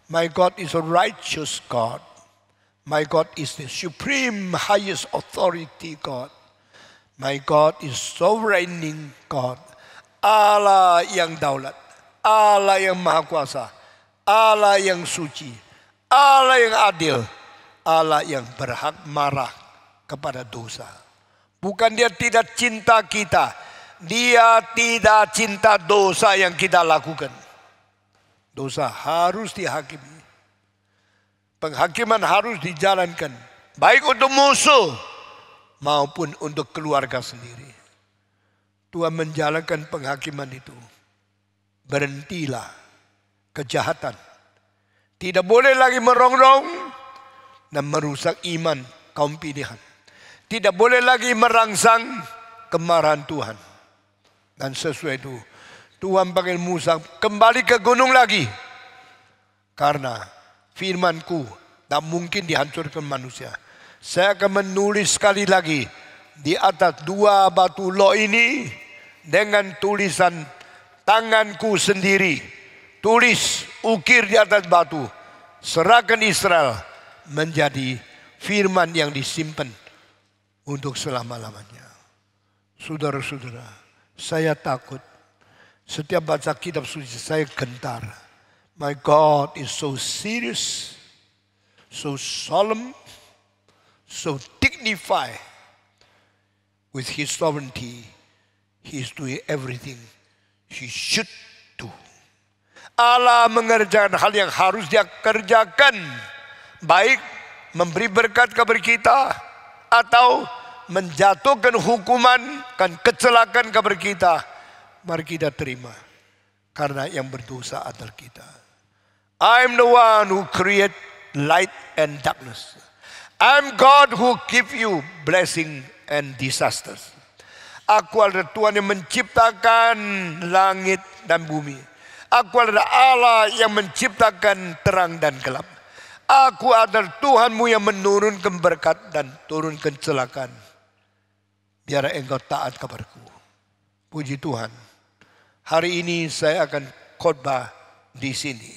Speaker 1: My God is a righteous God. My God is the supreme highest authority God. My God is sovereign God. Allah yang daulat. Allah yang maha kuasa, Allah yang suci, Allah yang adil, Allah yang berhak marah kepada dosa. Bukan dia tidak cinta kita, dia tidak cinta dosa yang kita lakukan. Dosa harus dihakimi. Penghakiman harus dijalankan, baik untuk musuh maupun untuk keluarga sendiri. Tuhan menjalankan penghakiman itu. Berhentilah kejahatan. Tidak boleh lagi merongrong dan merusak iman kaum pilihan. Tidak boleh lagi merangsang kemarahan Tuhan. Dan sesuai itu Tuhan panggil Musa kembali ke gunung lagi. Karena firmanku tak mungkin dihancurkan manusia. Saya akan menulis sekali lagi di atas 2 batu loh ini dengan tulisan tanganku sendiri, tulis, ukir di atas batu, serahkan Israel menjadi firman yang disimpan untuk selama-lamanya. Saudara-saudara, saya takut. Setiap baca kitab suci saya gentar. My God is so serious, so solemn, so dignified. With His sovereignty, He is doing everything He should do. Allah mengerjakan hal yang harus Dia kerjakan, baik memberi berkat kepada kita atau menjatuhkan hukuman dan kecelakaan kepada kita. Mari kita terima, karena yang berdosa adalah kita. I'm the one who create light and darkness. I'm God who give you blessing and disasters. Aku adalah Tuhan yang menciptakan langit dan bumi. Aku adalah Allah yang menciptakan terang dan gelap. Aku adalah Tuhanmu yang menurunkan berkat dan turunkan kecelakaan. Biar engkau taat kepadaku. Puji Tuhan. Hari ini saya akan khotbah di sini.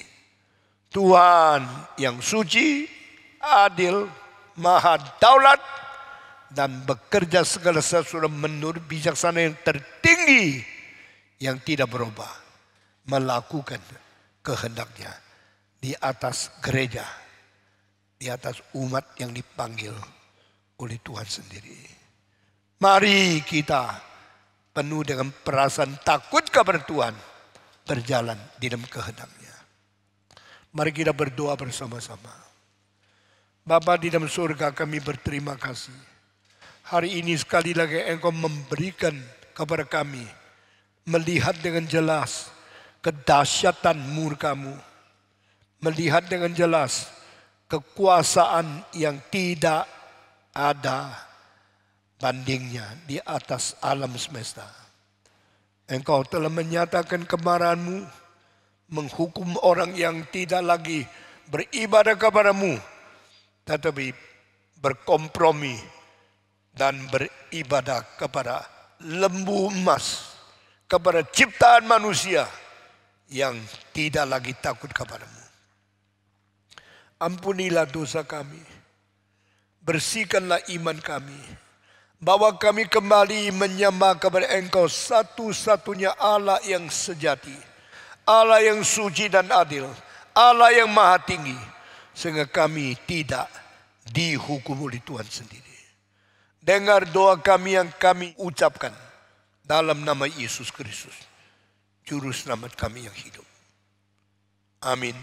Speaker 1: Tuhan yang suci, adil, maha daulat, dan bekerja segala sesuatu menurut bijaksana yang tertinggi yang tidak berubah, melakukan kehendaknya di atas gereja, di atas umat yang dipanggil oleh Tuhan sendiri. Mari kita penuh dengan perasaan takut kepada Tuhan, berjalan di dalam kehendaknya. Mari kita berdoa bersama-sama. Bapa di dalam surga, kami berterima kasih. Hari ini sekali lagi Engkau memberikan kepada kami melihat dengan jelas kedahsyatan murka-Mu, melihat dengan jelas kekuasaan yang tidak ada bandingnya di atas alam semesta. Engkau telah menyatakan kemarahan-Mu, menghukum orang yang tidak lagi beribadah kepada-Mu, tetapi berkompromi dan beribadah kepada lembu emas, kepada ciptaan manusia yang tidak lagi takut kepada-Mu. Ampunilah dosa kami, bersihkanlah iman kami, bawa kami kembali menyembah kepada Engkau satu-satunya Allah yang sejati, Allah yang suci dan adil, Allah yang maha tinggi, sehingga kami tidak dihukum oleh Tuhan sendiri. Dengar doa kami yang kami ucapkan dalam nama Yesus Kristus, Juru Selamat kami yang hidup. Amin.